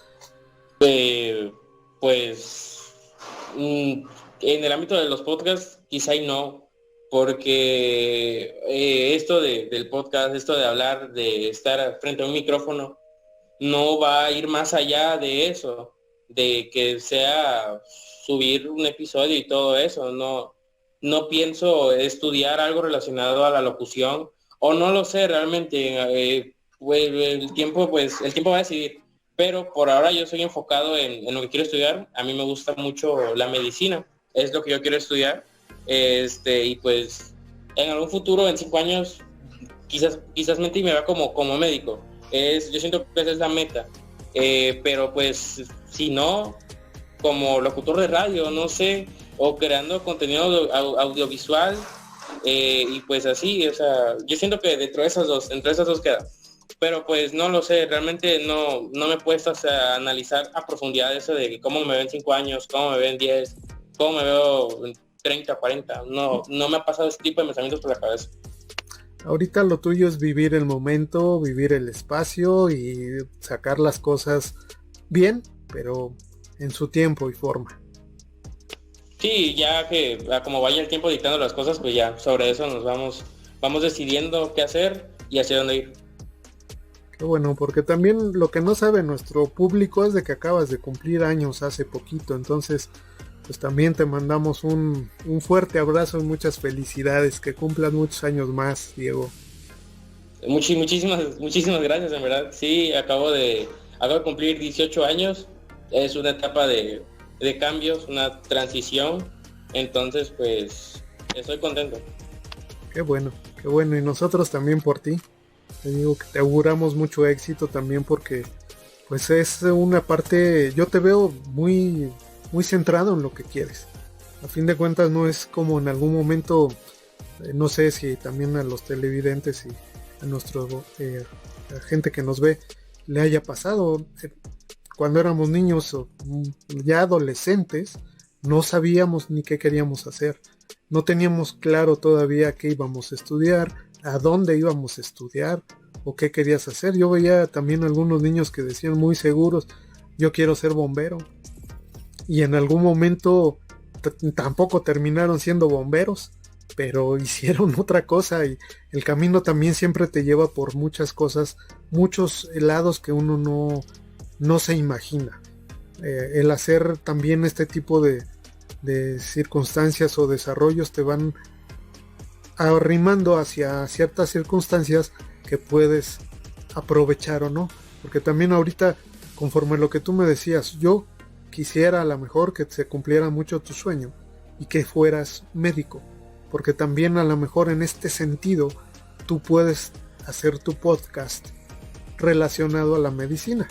Pues en el ámbito de los podcasts quizá y no, porque esto del podcast, esto de hablar, de estar frente a un micrófono, no va a ir más allá de eso, de que sea subir un episodio y todo eso. No pienso estudiar algo relacionado a la locución, o no lo sé realmente. El tiempo va a decidir, pero por ahora yo estoy enfocado en lo que quiero estudiar. A mí me gusta mucho la medicina, es lo que yo quiero estudiar, y pues en algún futuro, en 5 años, quizás mente y me va como médico. Yo siento que esa es la meta, pero pues si no, como locutor de radio, no sé, o creando contenido audiovisual, y pues así, o sea, yo siento que entre esas dos queda. pero pues no lo sé, realmente no me he puesto a analizar a profundidad eso de cómo me veo en 5 años, cómo me veo en 10, cómo me veo en 30, 40. No me ha pasado ese tipo de pensamientos por la cabeza. Ahorita lo tuyo es vivir el momento, vivir el espacio y sacar las cosas bien, pero en su tiempo y forma. Sí, ya que como vaya el tiempo dictando las cosas, pues ya sobre eso nos vamos decidiendo qué hacer y hacia dónde ir. Qué bueno, porque también lo que no sabe nuestro público es de que acabas de cumplir años hace poquito, entonces pues también te mandamos un fuerte abrazo y muchas felicidades, que cumplan muchos años más, Diego. Muchísimas gracias, en verdad. Sí, acabo de cumplir 18 años. Es una etapa de cambios, una transición. Entonces, pues, estoy contento. Qué bueno, y nosotros también por ti. Te digo que te auguramos mucho éxito también porque pues es una parte, yo te veo muy centrado en lo que quieres. A fin de cuentas no es como en algún momento, no sé si también a los televidentes y a la gente que nos ve le haya pasado. Cuando éramos niños o ya adolescentes, no sabíamos ni qué queríamos hacer. No teníamos claro todavía qué íbamos a estudiar, a dónde íbamos a estudiar o qué querías hacer. Yo veía también algunos niños que decían muy seguros, yo quiero ser bombero. Y en algún momento tampoco terminaron siendo bomberos, pero hicieron otra cosa, y el camino también siempre te lleva por muchas cosas, muchos lados que uno no se imagina. El hacer también este tipo de circunstancias o desarrollos te van arrimando hacia ciertas circunstancias que puedes aprovechar o no, porque también ahorita, conforme a lo que tú me decías, yo quisiera a lo mejor que se cumpliera mucho tu sueño y que fueras médico, porque también a lo mejor en este sentido tú puedes hacer tu podcast relacionado a la medicina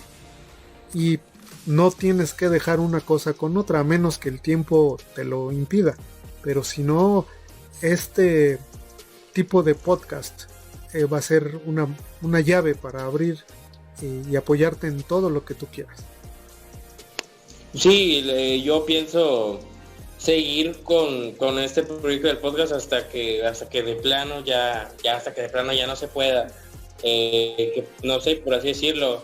y no tienes que dejar una cosa con otra a menos que el tiempo te lo impida, pero si no, este tipo de podcast va a ser una llave para abrir y apoyarte en todo lo que tú quieras. Sí, yo pienso seguir con este proyecto del podcast hasta que de plano hasta que de plano ya no se pueda, que no sé, por así decirlo,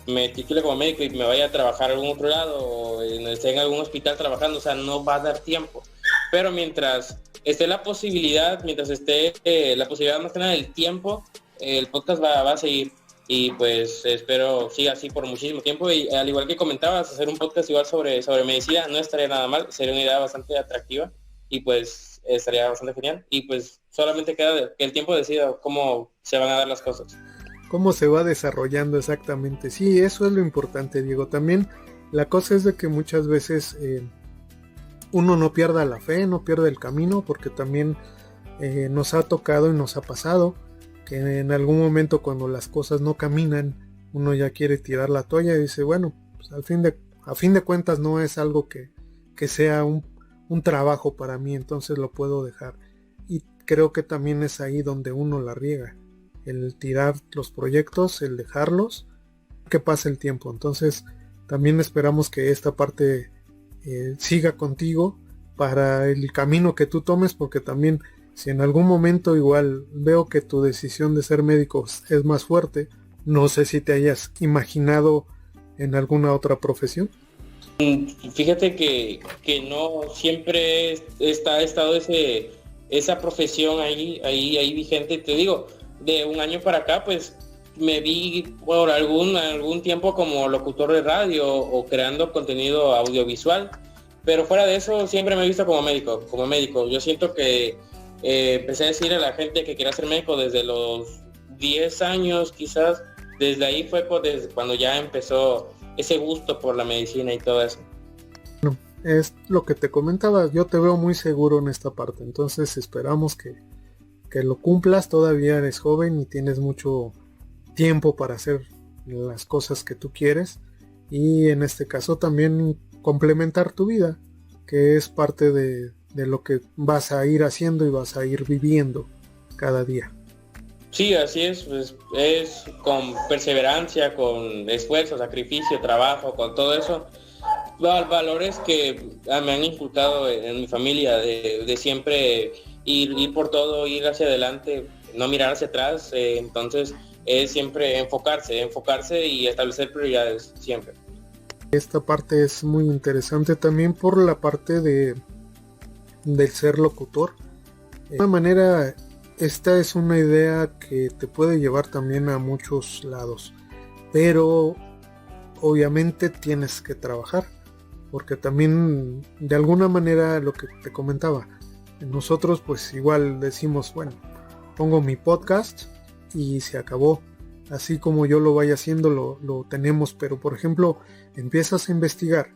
me titule como médico y me vaya a trabajar a algún otro lado o esté en algún hospital trabajando, o sea, no va a dar tiempo. Pero mientras esté la posibilidad, la posibilidad más que nada del tiempo, el podcast va a seguir. Y pues espero siga así por muchísimo tiempo, y al igual que comentabas, hacer un podcast igual sobre medicina no estaría nada mal, sería una idea bastante atractiva y pues estaría bastante genial, y pues solamente queda que el tiempo decida cómo se van a dar las cosas. Cómo se va desarrollando exactamente. Sí, eso es lo importante, Diego. También la cosa es de que muchas veces uno no pierda la fe, no pierda el camino, porque también nos ha tocado y nos ha pasado que en algún momento cuando las cosas no caminan, uno ya quiere tirar la toalla y dice, bueno, pues a fin de cuentas no es algo que sea un trabajo para mí, entonces lo puedo dejar. Y creo que también es ahí donde uno la riega, el tirar los proyectos, el dejarlos, que pase el tiempo. Entonces también esperamos que esta parte siga contigo para el camino que tú tomes, porque también si en algún momento igual veo que tu decisión de ser médico es más fuerte, no sé si te hayas imaginado en alguna otra profesión. Fíjate que no siempre ha estado esa profesión ahí vigente. Te digo, de un año para acá, pues me vi por algún tiempo como locutor de radio o creando contenido audiovisual, pero fuera de eso siempre me he visto como médico. Yo siento que empecé a decir a la gente que quería ser médico desde los 10 años quizás. Desde ahí fue desde cuando ya empezó ese gusto por la medicina y todo eso. Bueno, es lo que te comentaba, yo te veo muy seguro en esta parte, entonces esperamos que lo cumplas. Todavía eres joven y tienes mucho tiempo para hacer las cosas que tú quieres, y en este caso también complementar tu vida, que es parte de lo que vas a ir haciendo y vas a ir viviendo cada día. Sí, así es, pues es con perseverancia, con esfuerzo, sacrificio, trabajo, con todo eso. Valores que me han inculcado en mi familia, de siempre ir por todo, ir hacia adelante, no mirar hacia atrás. Entonces es siempre enfocarse y establecer prioridades siempre. Esta parte es muy interesante también por la parte del ser locutor. De alguna manera, esta es una idea que te puede llevar también a muchos lados, pero obviamente tienes que trabajar, porque también de alguna manera lo que te comentaba, nosotros pues igual decimos, bueno, pongo mi podcast y se acabó, así como yo lo vaya haciendo lo tenemos, pero por ejemplo empiezas a investigar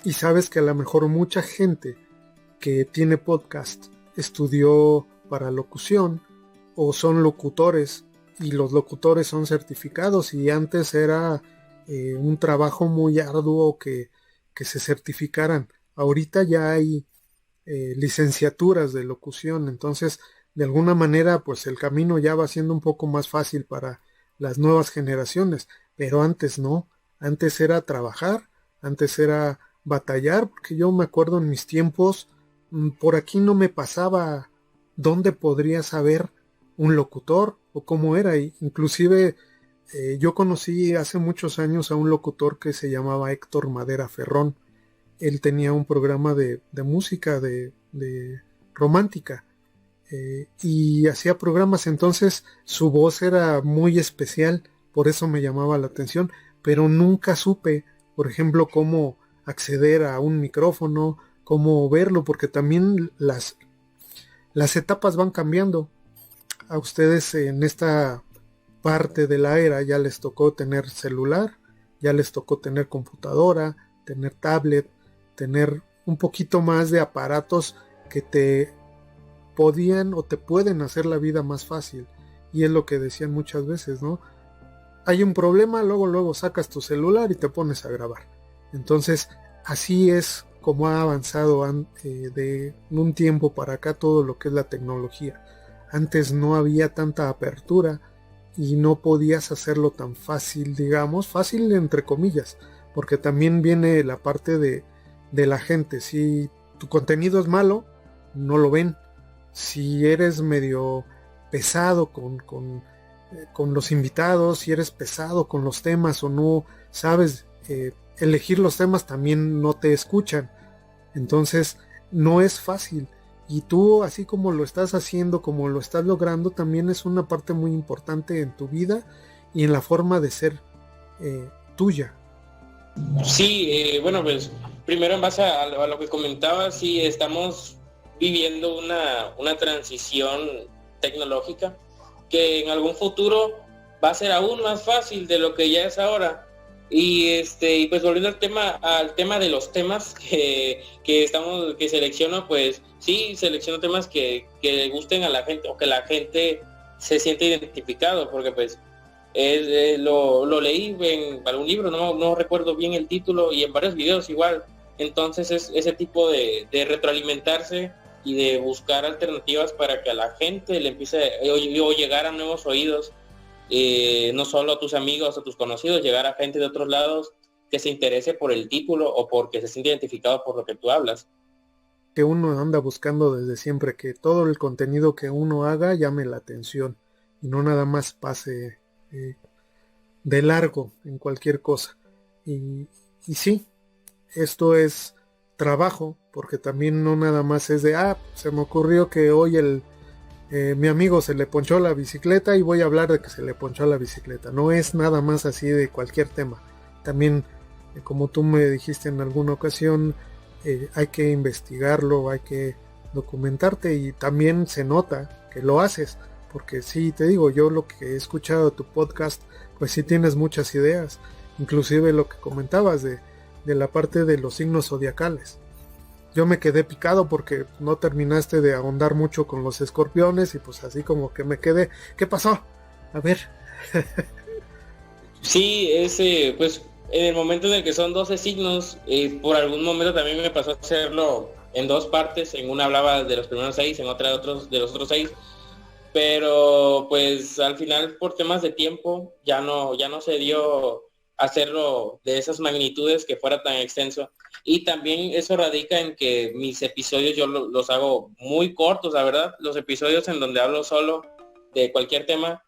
y sabes que a lo mejor mucha gente que tiene podcast estudió para locución o son locutores, y los locutores son certificados, y antes era un trabajo muy arduo que se certificaran. Ahorita ya hay licenciaturas de locución, entonces de alguna manera pues el camino ya va siendo un poco más fácil para las nuevas generaciones, pero antes no, antes era trabajar, antes era batallar, porque yo me acuerdo en mis tiempos, por aquí no me pasaba dónde podría saber un locutor o cómo era. Inclusive yo conocí hace muchos años a un locutor que se llamaba Héctor Madera Ferrón. Él tenía un programa de música de romántica y hacía programas, entonces su voz era muy especial, por eso me llamaba la atención, pero nunca supe, por ejemplo, cómo acceder a un micrófono, cómo verlo, porque también las etapas van cambiando. A ustedes en esta parte de la era ya les tocó tener celular, ya les tocó tener computadora, tener tablet, tener un poquito más de aparatos que te podían o te pueden hacer la vida más fácil. Y es lo que decían muchas veces, ¿no? Hay un problema, luego sacas tu celular y te pones a grabar. Entonces, así es como ha avanzado de un tiempo para acá todo lo que es la tecnología. Antes no había tanta apertura y no podías hacerlo tan fácil, digamos, fácil entre comillas, porque también viene la parte de la gente. Si tu contenido es malo, no lo ven. Si eres medio pesado con los invitados, si eres pesado con los temas o no sabes elegir los temas, también no te escuchan. Entonces no es fácil, y tú, así como lo estás haciendo, como lo estás logrando, también es una parte muy importante en tu vida y en la forma de ser tuya. Sí, bueno, pues primero en base a lo que comentaba, sí estamos viviendo una transición tecnológica que en algún futuro va a ser aún más fácil de lo que ya es ahora. Y pues volviendo al tema de los temas que selecciono, pues sí, selecciono temas que le gusten a la gente o que la gente se siente identificado, porque pues lo leí en algún libro, no recuerdo bien el título, y en varios videos igual. Entonces es ese tipo de retroalimentarse y de buscar alternativas para que a la gente le empiece o llegar a nuevos oídos. No solo a tus amigos o tus conocidos, llegar a gente de otros lados que se interese por el título o porque se siente identificado por lo que tú hablas. Que uno anda buscando desde siempre, que todo el contenido que uno haga llame la atención y no nada más pase de largo en cualquier cosa. Y sí, esto es trabajo, porque también no nada más es de, se me ocurrió que hoy mi amigo se le ponchó la bicicleta y voy a hablar de que se le ponchó la bicicleta. No es nada más así de cualquier tema. También, como tú me dijiste en alguna ocasión, hay que investigarlo, hay que documentarte, y también se nota que lo haces, porque sí, te digo, yo lo que he escuchado de tu podcast, pues sí tienes muchas ideas, inclusive lo que comentabas de la parte de los signos zodiacales. Yo me quedé picado porque no terminaste de ahondar mucho con los escorpiones, y pues así como que me quedé, ¿qué pasó? A ver. Sí, pues en el momento en el que son 12 signos, por algún momento también me pasó a hacerlo en dos partes. En una hablaba de los primeros 6, en otra de los otros 6. pero pues al final por temas de tiempo ya no se dio hacerlo de esas magnitudes que fuera tan extenso. Y también eso radica en que mis episodios yo los hago muy cortos, la verdad. Los episodios en donde hablo solo de cualquier tema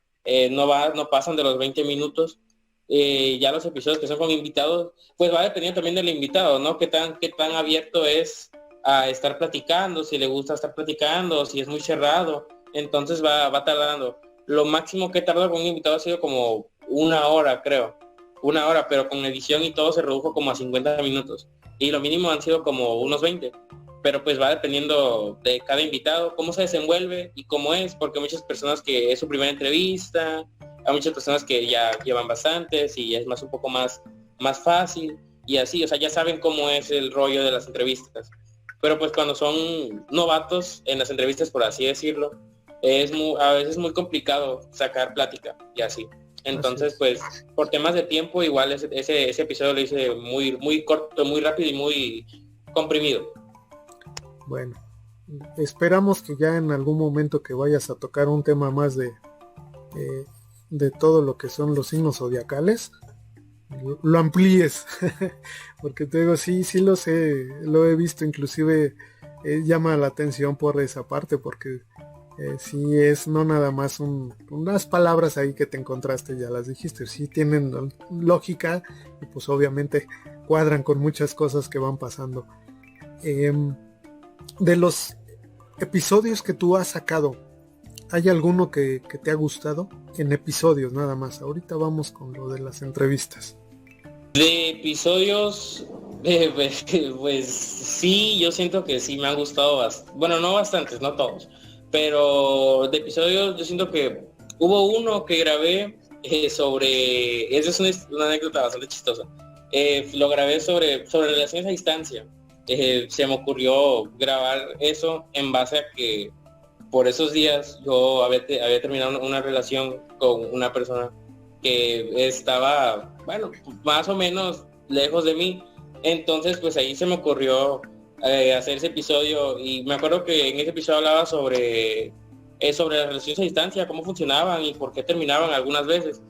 no pasan de los 20 minutos. Ya los episodios que son con invitados, pues va dependiendo también del invitado, ¿no? Qué tan abierto es a estar platicando, si le gusta estar platicando, si es muy cerrado. Entonces va tardando. Lo máximo que he tardado con un invitado ha sido como una hora, creo. Una hora, pero con edición y todo se redujo como a 50 minutos. Y lo mínimo han sido como unos 20. Pero pues va dependiendo de cada invitado, cómo se desenvuelve y cómo es, porque hay muchas personas que es su primera entrevista, hay muchas personas que ya llevan bastantes y es un poco más fácil y así, o sea, ya saben cómo es el rollo de las entrevistas. Pero pues cuando son novatos en las entrevistas, por así decirlo, a veces muy complicado sacar plática y así. Entonces, pues, por temas de tiempo, igual ese episodio lo hice muy, muy corto, muy rápido y muy comprimido. Bueno, esperamos que ya en algún momento que vayas a tocar un tema más de todo lo que son los signos zodiacales, lo amplíes, porque te digo, sí lo sé, lo he visto, inclusive llama la atención por esa parte, porque sí es no nada más unas palabras ahí que te encontraste, ya las dijiste, sí tienen lógica y pues obviamente cuadran con muchas cosas que van pasando. De los episodios que tú has sacado, ¿hay alguno que te ha gustado? En episodios nada más. Ahorita vamos con lo de las entrevistas. De episodios, pues sí, yo siento que sí me han gustado bastante. Bueno, no bastantes, no todos. Pero de episodios yo siento que hubo uno que grabé sobre... Esa es una anécdota bastante chistosa. Lo grabé sobre relaciones a distancia. Se me ocurrió grabar eso en base a que por esos días yo había terminado una relación con una persona que estaba, bueno, más o menos lejos de mí. Entonces pues ahí se me ocurrió hacer ese episodio y me acuerdo que en ese episodio hablaba sobre las relaciones a distancia, cómo funcionaban y por qué terminaban algunas veces.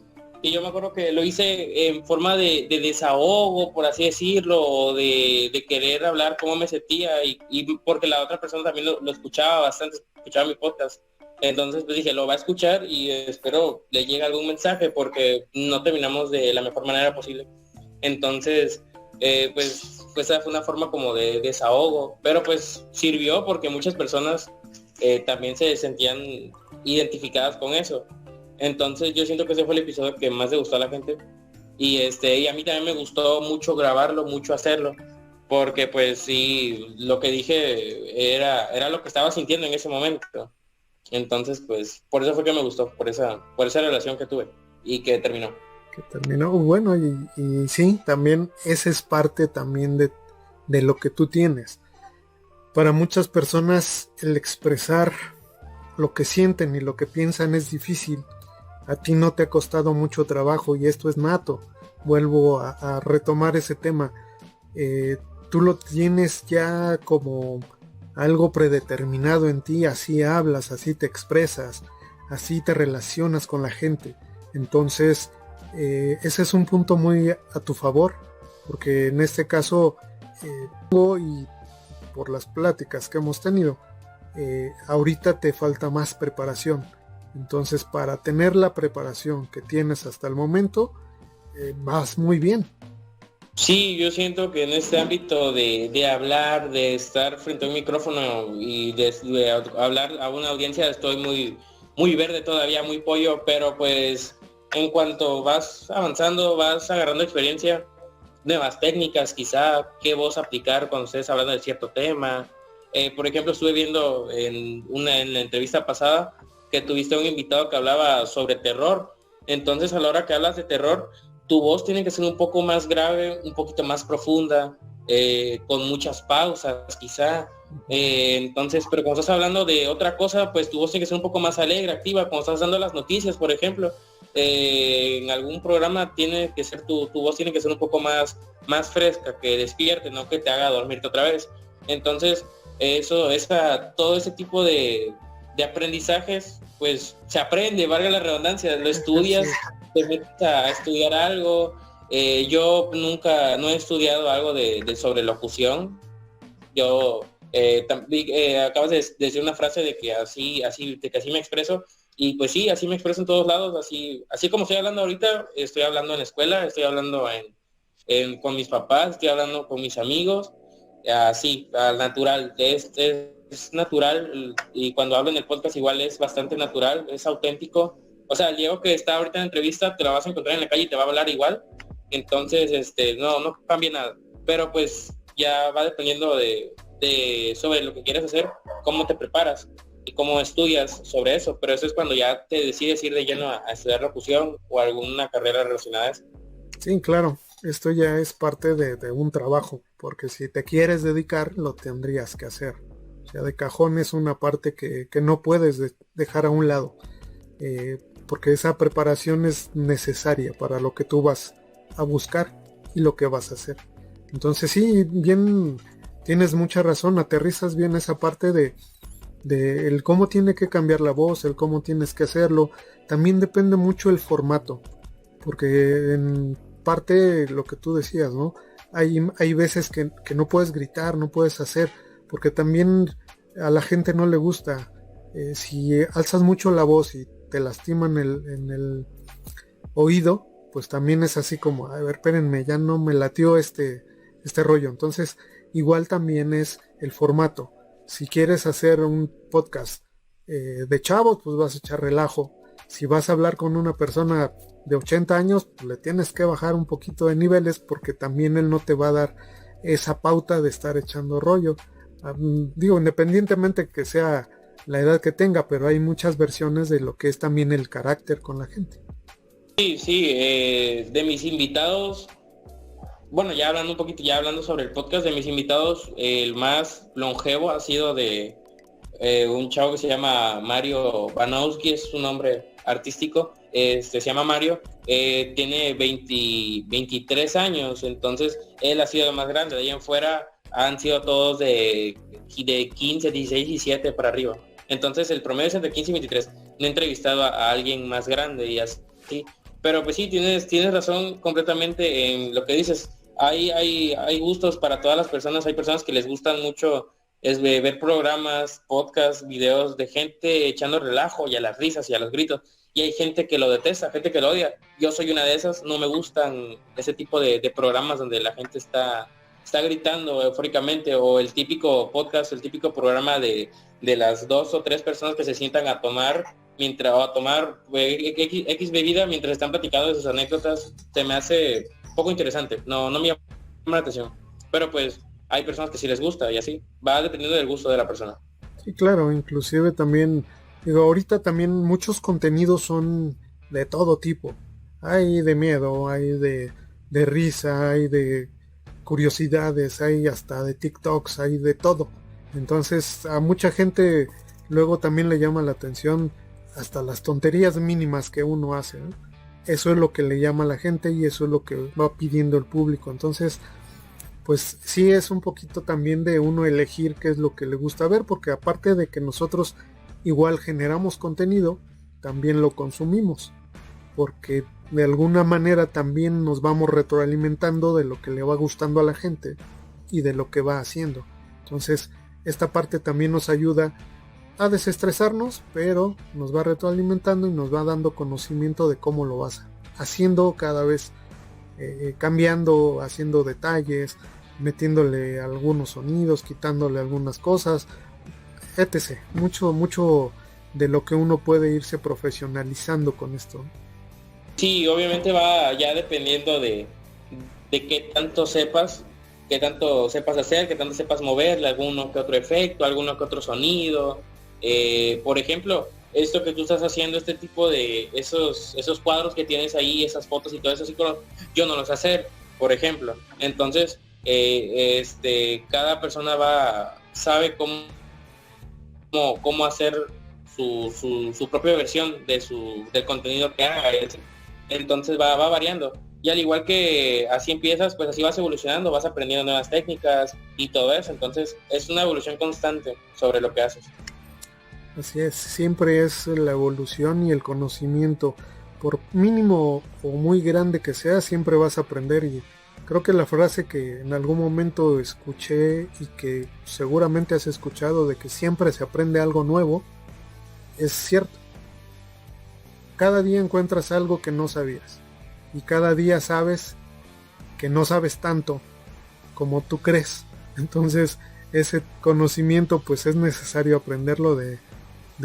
Y yo me acuerdo que lo hice en forma de desahogo, por así decirlo, o de querer hablar cómo me sentía y porque la otra persona también lo escuchaba bastante, escuchaba mi podcast. Entonces pues dije, lo va a escuchar y espero le llegue algún mensaje porque no terminamos de la mejor manera posible. Entonces, pues esa fue una forma como de desahogo, pero pues sirvió porque muchas personas también se sentían identificadas con eso. Entonces yo siento que ese fue el episodio que más le gustó a la gente y a mí también me gustó mucho grabarlo, mucho hacerlo, porque pues sí, lo que dije era lo que estaba sintiendo en ese momento. Entonces pues por eso fue que me gustó, por esa relación que tuve y que terminó. Bueno, y sí, también esa es parte también de lo que tú tienes. Para muchas personas el expresar lo que sienten y lo que piensan es difícil. A ti no te ha costado mucho trabajo y esto es nato. Vuelvo a retomar ese tema. Tú lo tienes ya como algo predeterminado en ti, así hablas, así te expresas, así te relacionas con la gente. Entonces, ese es un punto muy a tu favor, porque en este caso, y por las pláticas que hemos tenido, ahorita te falta más preparación. Entonces, para tener la preparación que tienes hasta el momento, vas muy bien. Sí, yo siento que en este ámbito de hablar, de estar frente a un micrófono y de hablar a una audiencia, estoy muy, muy verde todavía, muy pollo, pero pues en cuanto vas avanzando, vas agarrando experiencia, nuevas técnicas quizá, qué voz aplicar cuando estés hablando de cierto tema. Por ejemplo, estuve viendo en la entrevista pasada que tuviste un invitado que hablaba sobre terror. Entonces a la hora que hablas de terror, tu voz tiene que ser un poco más grave, un poquito más profunda, con muchas pausas quizá. Entonces, pero cuando estás hablando de otra cosa, pues tu voz tiene que ser un poco más alegre, activa. Cuando estás dando las noticias, por ejemplo, en algún programa tiene que ser tu voz tiene que ser un poco más fresca, que despierte, no que te haga dormirte otra vez. Entonces, todo ese tipo de de aprendizajes, pues se aprende, valga la redundancia, lo estudias, te metes a estudiar algo. Yo nunca, no he estudiado algo de sobre locución. Yo también acabas de decir una frase de que de que así me expreso, y pues sí, así me expreso en todos lados, así como estoy hablando ahorita, estoy hablando en la escuela, estoy hablando con mis papás, estoy hablando con mis amigos, así, al natural, es natural, y cuando hablo en el podcast igual es bastante natural, es auténtico. O sea, el Diego que está ahorita en entrevista te lo vas a encontrar en la calle y te va a hablar igual. Entonces, no cambia nada. Pero pues ya va dependiendo sobre lo que quieres hacer, cómo te preparas y cómo estudias sobre eso. Pero eso es cuando ya te decides ir de lleno a estudiar locución o alguna carrera relacionada a eso. Sí, claro, esto ya es parte de un trabajo, porque si te quieres dedicar, lo tendrías que hacer. O sea, de cajón es una parte que no puedes dejar a un lado, porque esa preparación es necesaria para lo que tú vas a buscar y lo que vas a hacer. Entonces sí, bien, tienes mucha razón, aterrizas bien esa parte de el cómo tiene que cambiar la voz, el cómo tienes que hacerlo. También depende mucho el formato, porque en parte lo que tú decías, ¿no? Hay veces que no puedes gritar, no puedes hacer, porque también a la gente no le gusta. Si alzas mucho la voz y te lastiman en el oído, pues también es así como, a ver, espérenme, ya no me latió este rollo. Entonces, igual también es el formato. Si quieres hacer un podcast de chavos, pues vas a echar relajo. Si vas a hablar con una persona de 80 años, pues le tienes que bajar un poquito de niveles, porque también él no te va a dar esa pauta de estar echando rollo. Digo, independientemente que sea la edad que tenga, pero hay muchas versiones de lo que es también el carácter con la gente. Sí, de mis invitados, bueno, ya hablando un poquito, ya hablando sobre el podcast, de mis invitados, el más longevo ha sido de un chavo que se llama Mario Banowski, es su nombre artístico, se llama Mario, tiene 23 años, entonces él ha sido el más grande. De ahí en fuera han sido todos de 15, 16, 17 para arriba. Entonces el promedio es entre 15 y 23. No he entrevistado a alguien más grande y así. Pero pues sí, tienes razón completamente en lo que dices. Hay gustos para todas las personas. Hay personas que les gustan mucho ver programas, podcasts, videos de gente echando relajo y a las risas y a los gritos. Y hay gente que lo detesta, gente que lo odia. Yo soy una de esas. No me gustan ese tipo de programas donde la gente está gritando eufóricamente, o el típico podcast, el típico programa de las 2 o 3 personas que se sientan a tomar X bebida mientras están platicando de sus anécdotas. Se me hace poco interesante, no me llama la atención, pero pues hay personas que sí les gusta y así, va dependiendo del gusto de la persona. Sí, claro, inclusive también, digo, ahorita también muchos contenidos son de todo tipo. Hay de miedo, hay de risa, hay de curiosidades, hay hasta de TikToks, hay de todo. Entonces a mucha gente luego también le llama la atención hasta las tonterías mínimas que uno hace, ¿no? Eso es lo que le llama a la gente y eso es lo que va pidiendo el público. Entonces, pues sí es un poquito también de uno elegir qué es lo que le gusta ver, porque aparte de que nosotros igual generamos contenido, también lo consumimos, porque de alguna manera también nos vamos retroalimentando de lo que le va gustando a la gente y de lo que va haciendo. Entonces, esta parte también nos ayuda a desestresarnos, pero nos va retroalimentando y nos va dando conocimiento de cómo lo vas haciendo cada vez, cambiando, haciendo detalles, metiéndole algunos sonidos, quitándole algunas cosas, etc. Mucho de lo que uno puede irse profesionalizando con esto. Sí, obviamente va ya dependiendo de qué tanto sepas hacer, qué tanto sepas moverle alguno que otro efecto, alguno que otro sonido. Por ejemplo, esto que tú estás haciendo, este tipo de esos cuadros que tienes ahí, esas fotos y todo eso, yo no lo sé hacer, por ejemplo. Entonces, cada persona sabe cómo hacer su propia versión del contenido que haga. Entonces va variando. Y al igual que así empiezas, pues así vas evolucionando, vas aprendiendo nuevas técnicas y todo eso. Entonces es una evolución constante sobre lo que haces. Así es, siempre es la evolución y el conocimiento, por mínimo o muy grande que sea, siempre vas a aprender. Y creo que la frase que en algún momento escuché y que seguramente has escuchado, de que siempre se aprende algo nuevo, es cierto. Cada día encuentras algo que no sabías y cada día sabes que no sabes tanto como tú crees. Entonces ese conocimiento pues es necesario aprenderlo de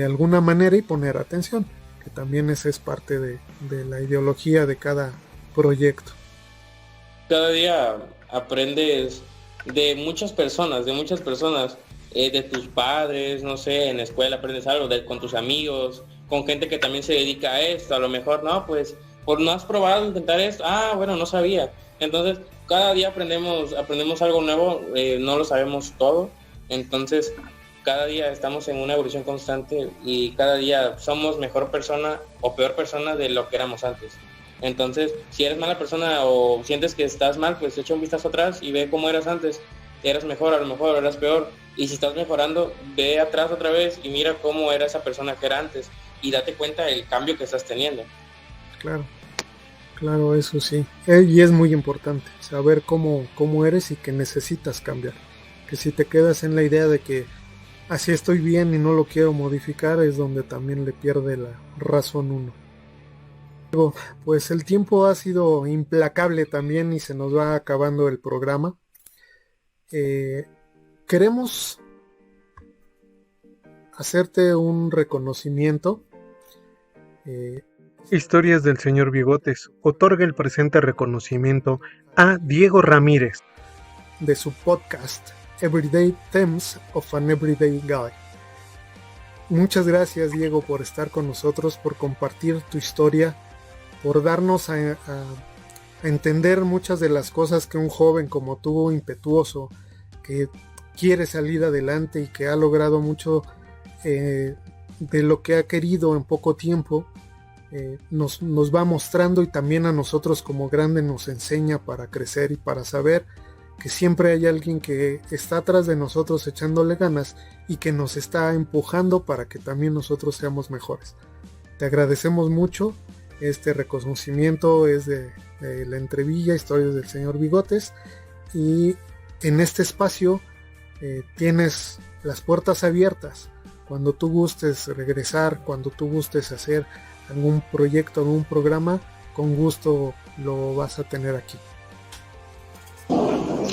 alguna manera y poner atención, que también esa es parte de la ideología de cada proyecto. Cada día aprendes de muchas personas, de tus padres, no sé, en la escuela aprendes algo, con tus amigos, con gente que también se dedica a esto, a lo mejor, no, pues, por no has probado intentar esto, bueno, no sabía. Entonces, cada día aprendemos algo nuevo, no lo sabemos todo, entonces, cada día estamos en una evolución constante y cada día somos mejor persona o peor persona de lo que éramos antes. Entonces, si eres mala persona o sientes que estás mal, pues echa un vistazo atrás y ve cómo eras antes. Eras mejor, a lo mejor eras peor. Y si estás mejorando, ve atrás otra vez y mira cómo era esa persona que era antes. Y date cuenta del cambio que estás teniendo. Claro, claro, eso sí. Y es muy importante saber cómo eres y que necesitas cambiar. Que si te quedas en la idea de que así estoy bien y no lo quiero modificar, es donde también le pierde la razón uno. Pues el tiempo ha sido implacable también y se nos va acabando el programa. Queremos hacerte un reconocimiento. Historias del señor Bigotes otorga el presente reconocimiento a Diego Ramírez de su podcast Everyday Themes of an Everyday Guy. Muchas gracias, Diego, por estar con nosotros, por compartir tu historia, por darnos a entender muchas de las cosas que un joven como tú, impetuoso, que quiere salir adelante y que ha logrado mucho de lo que ha querido en poco tiempo, nos va mostrando, y también a nosotros como grande nos enseña para crecer y para saber que siempre hay alguien que está atrás de nosotros echándole ganas y que nos está empujando para que también nosotros seamos mejores. Te agradecemos mucho. Este reconocimiento es de la entrevilla Historias del señor Bigotes, y en este espacio tienes las puertas abiertas. Cuando tú gustes regresar, cuando tú gustes hacer algún proyecto, algún programa, con gusto lo vas a tener aquí.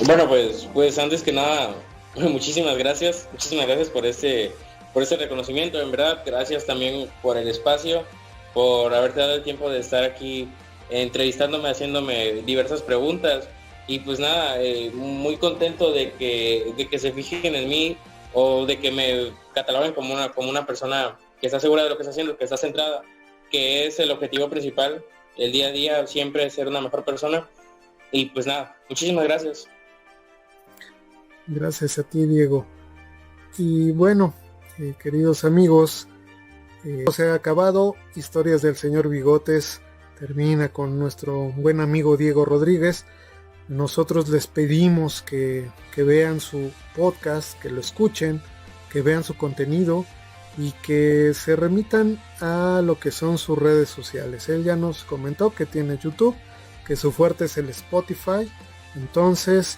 Bueno, pues antes que nada, muchísimas gracias por este reconocimiento, en verdad. Gracias también por el espacio, por haberte dado el tiempo de estar aquí entrevistándome, haciéndome diversas preguntas. Y pues nada, muy contento de que se fijen en mí, o de que me cataloguen como una persona que está segura de lo que está haciendo, que está centrada, que es el objetivo principal, el día a día, siempre ser una mejor persona. Y pues nada, muchísimas gracias. Gracias a ti, Diego. Y bueno, queridos amigos, se ha acabado. Historias del señor Bigotes termina con nuestro buen amigo Diego Rodríguez. Nosotros les pedimos que vean su podcast, que lo escuchen, que vean su contenido y que se remitan a lo que son sus redes sociales. Él ya nos comentó que tiene YouTube, que su fuerte es el Spotify. Entonces,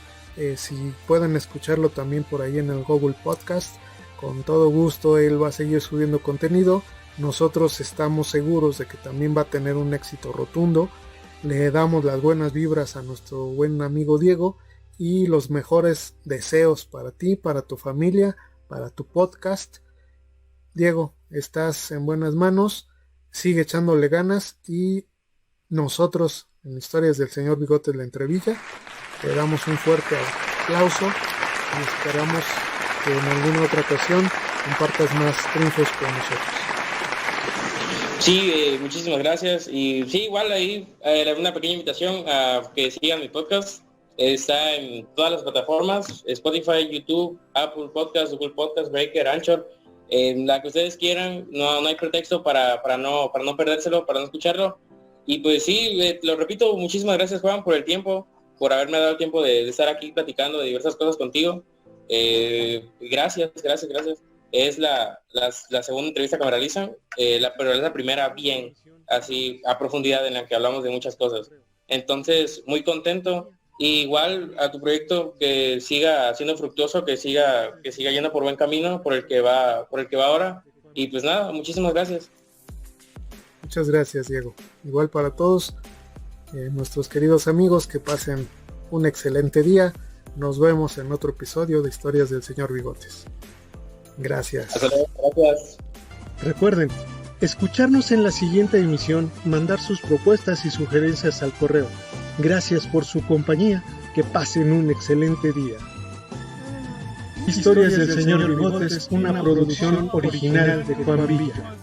si pueden escucharlo también por ahí en el Google Podcast, con todo gusto él va a seguir subiendo contenido. Nosotros estamos seguros de que también va a tener un éxito rotundo. Le damos las buenas vibras a nuestro buen amigo Diego y los mejores deseos para ti, para tu familia, para tu podcast. Diego, estás en buenas manos, sigue echándole ganas, y nosotros en Historias del señor Bigotes, la entrevista, te damos un fuerte aplauso y esperamos que en alguna otra ocasión compartas más triunfos con nosotros. Sí, muchísimas gracias. Y sí, igual ahí una pequeña invitación a que sigan mi podcast. Está en todas las plataformas: Spotify, YouTube, Apple Podcast, Google Podcast, Breaker, Anchor, en la que ustedes quieran. No hay pretexto para no perdérselo, para no escucharlo. Y pues sí, lo repito, muchísimas gracias, Juan, por el tiempo, por haberme dado el tiempo de estar aquí platicando de diversas cosas contigo. Gracias. Es la segunda entrevista que me realizan, pero es la primera bien, así a profundidad en la que hablamos de muchas cosas. Entonces, muy contento. Y igual a tu proyecto que siga siendo fructuoso, que siga yendo por buen camino, por el que va ahora. Y pues nada, muchísimas gracias. Muchas gracias, Diego. Igual para todos nuestros queridos amigos, que pasen un excelente día. Nos vemos en otro episodio de Historias del Señor Bigotes. Gracias. Hasta luego, gracias. Recuerden, escucharnos en la siguiente emisión, mandar sus propuestas y sugerencias al correo. Gracias por su compañía, que pasen un excelente día. Historias del Señor Bigotes, una producción original de Juan Villa.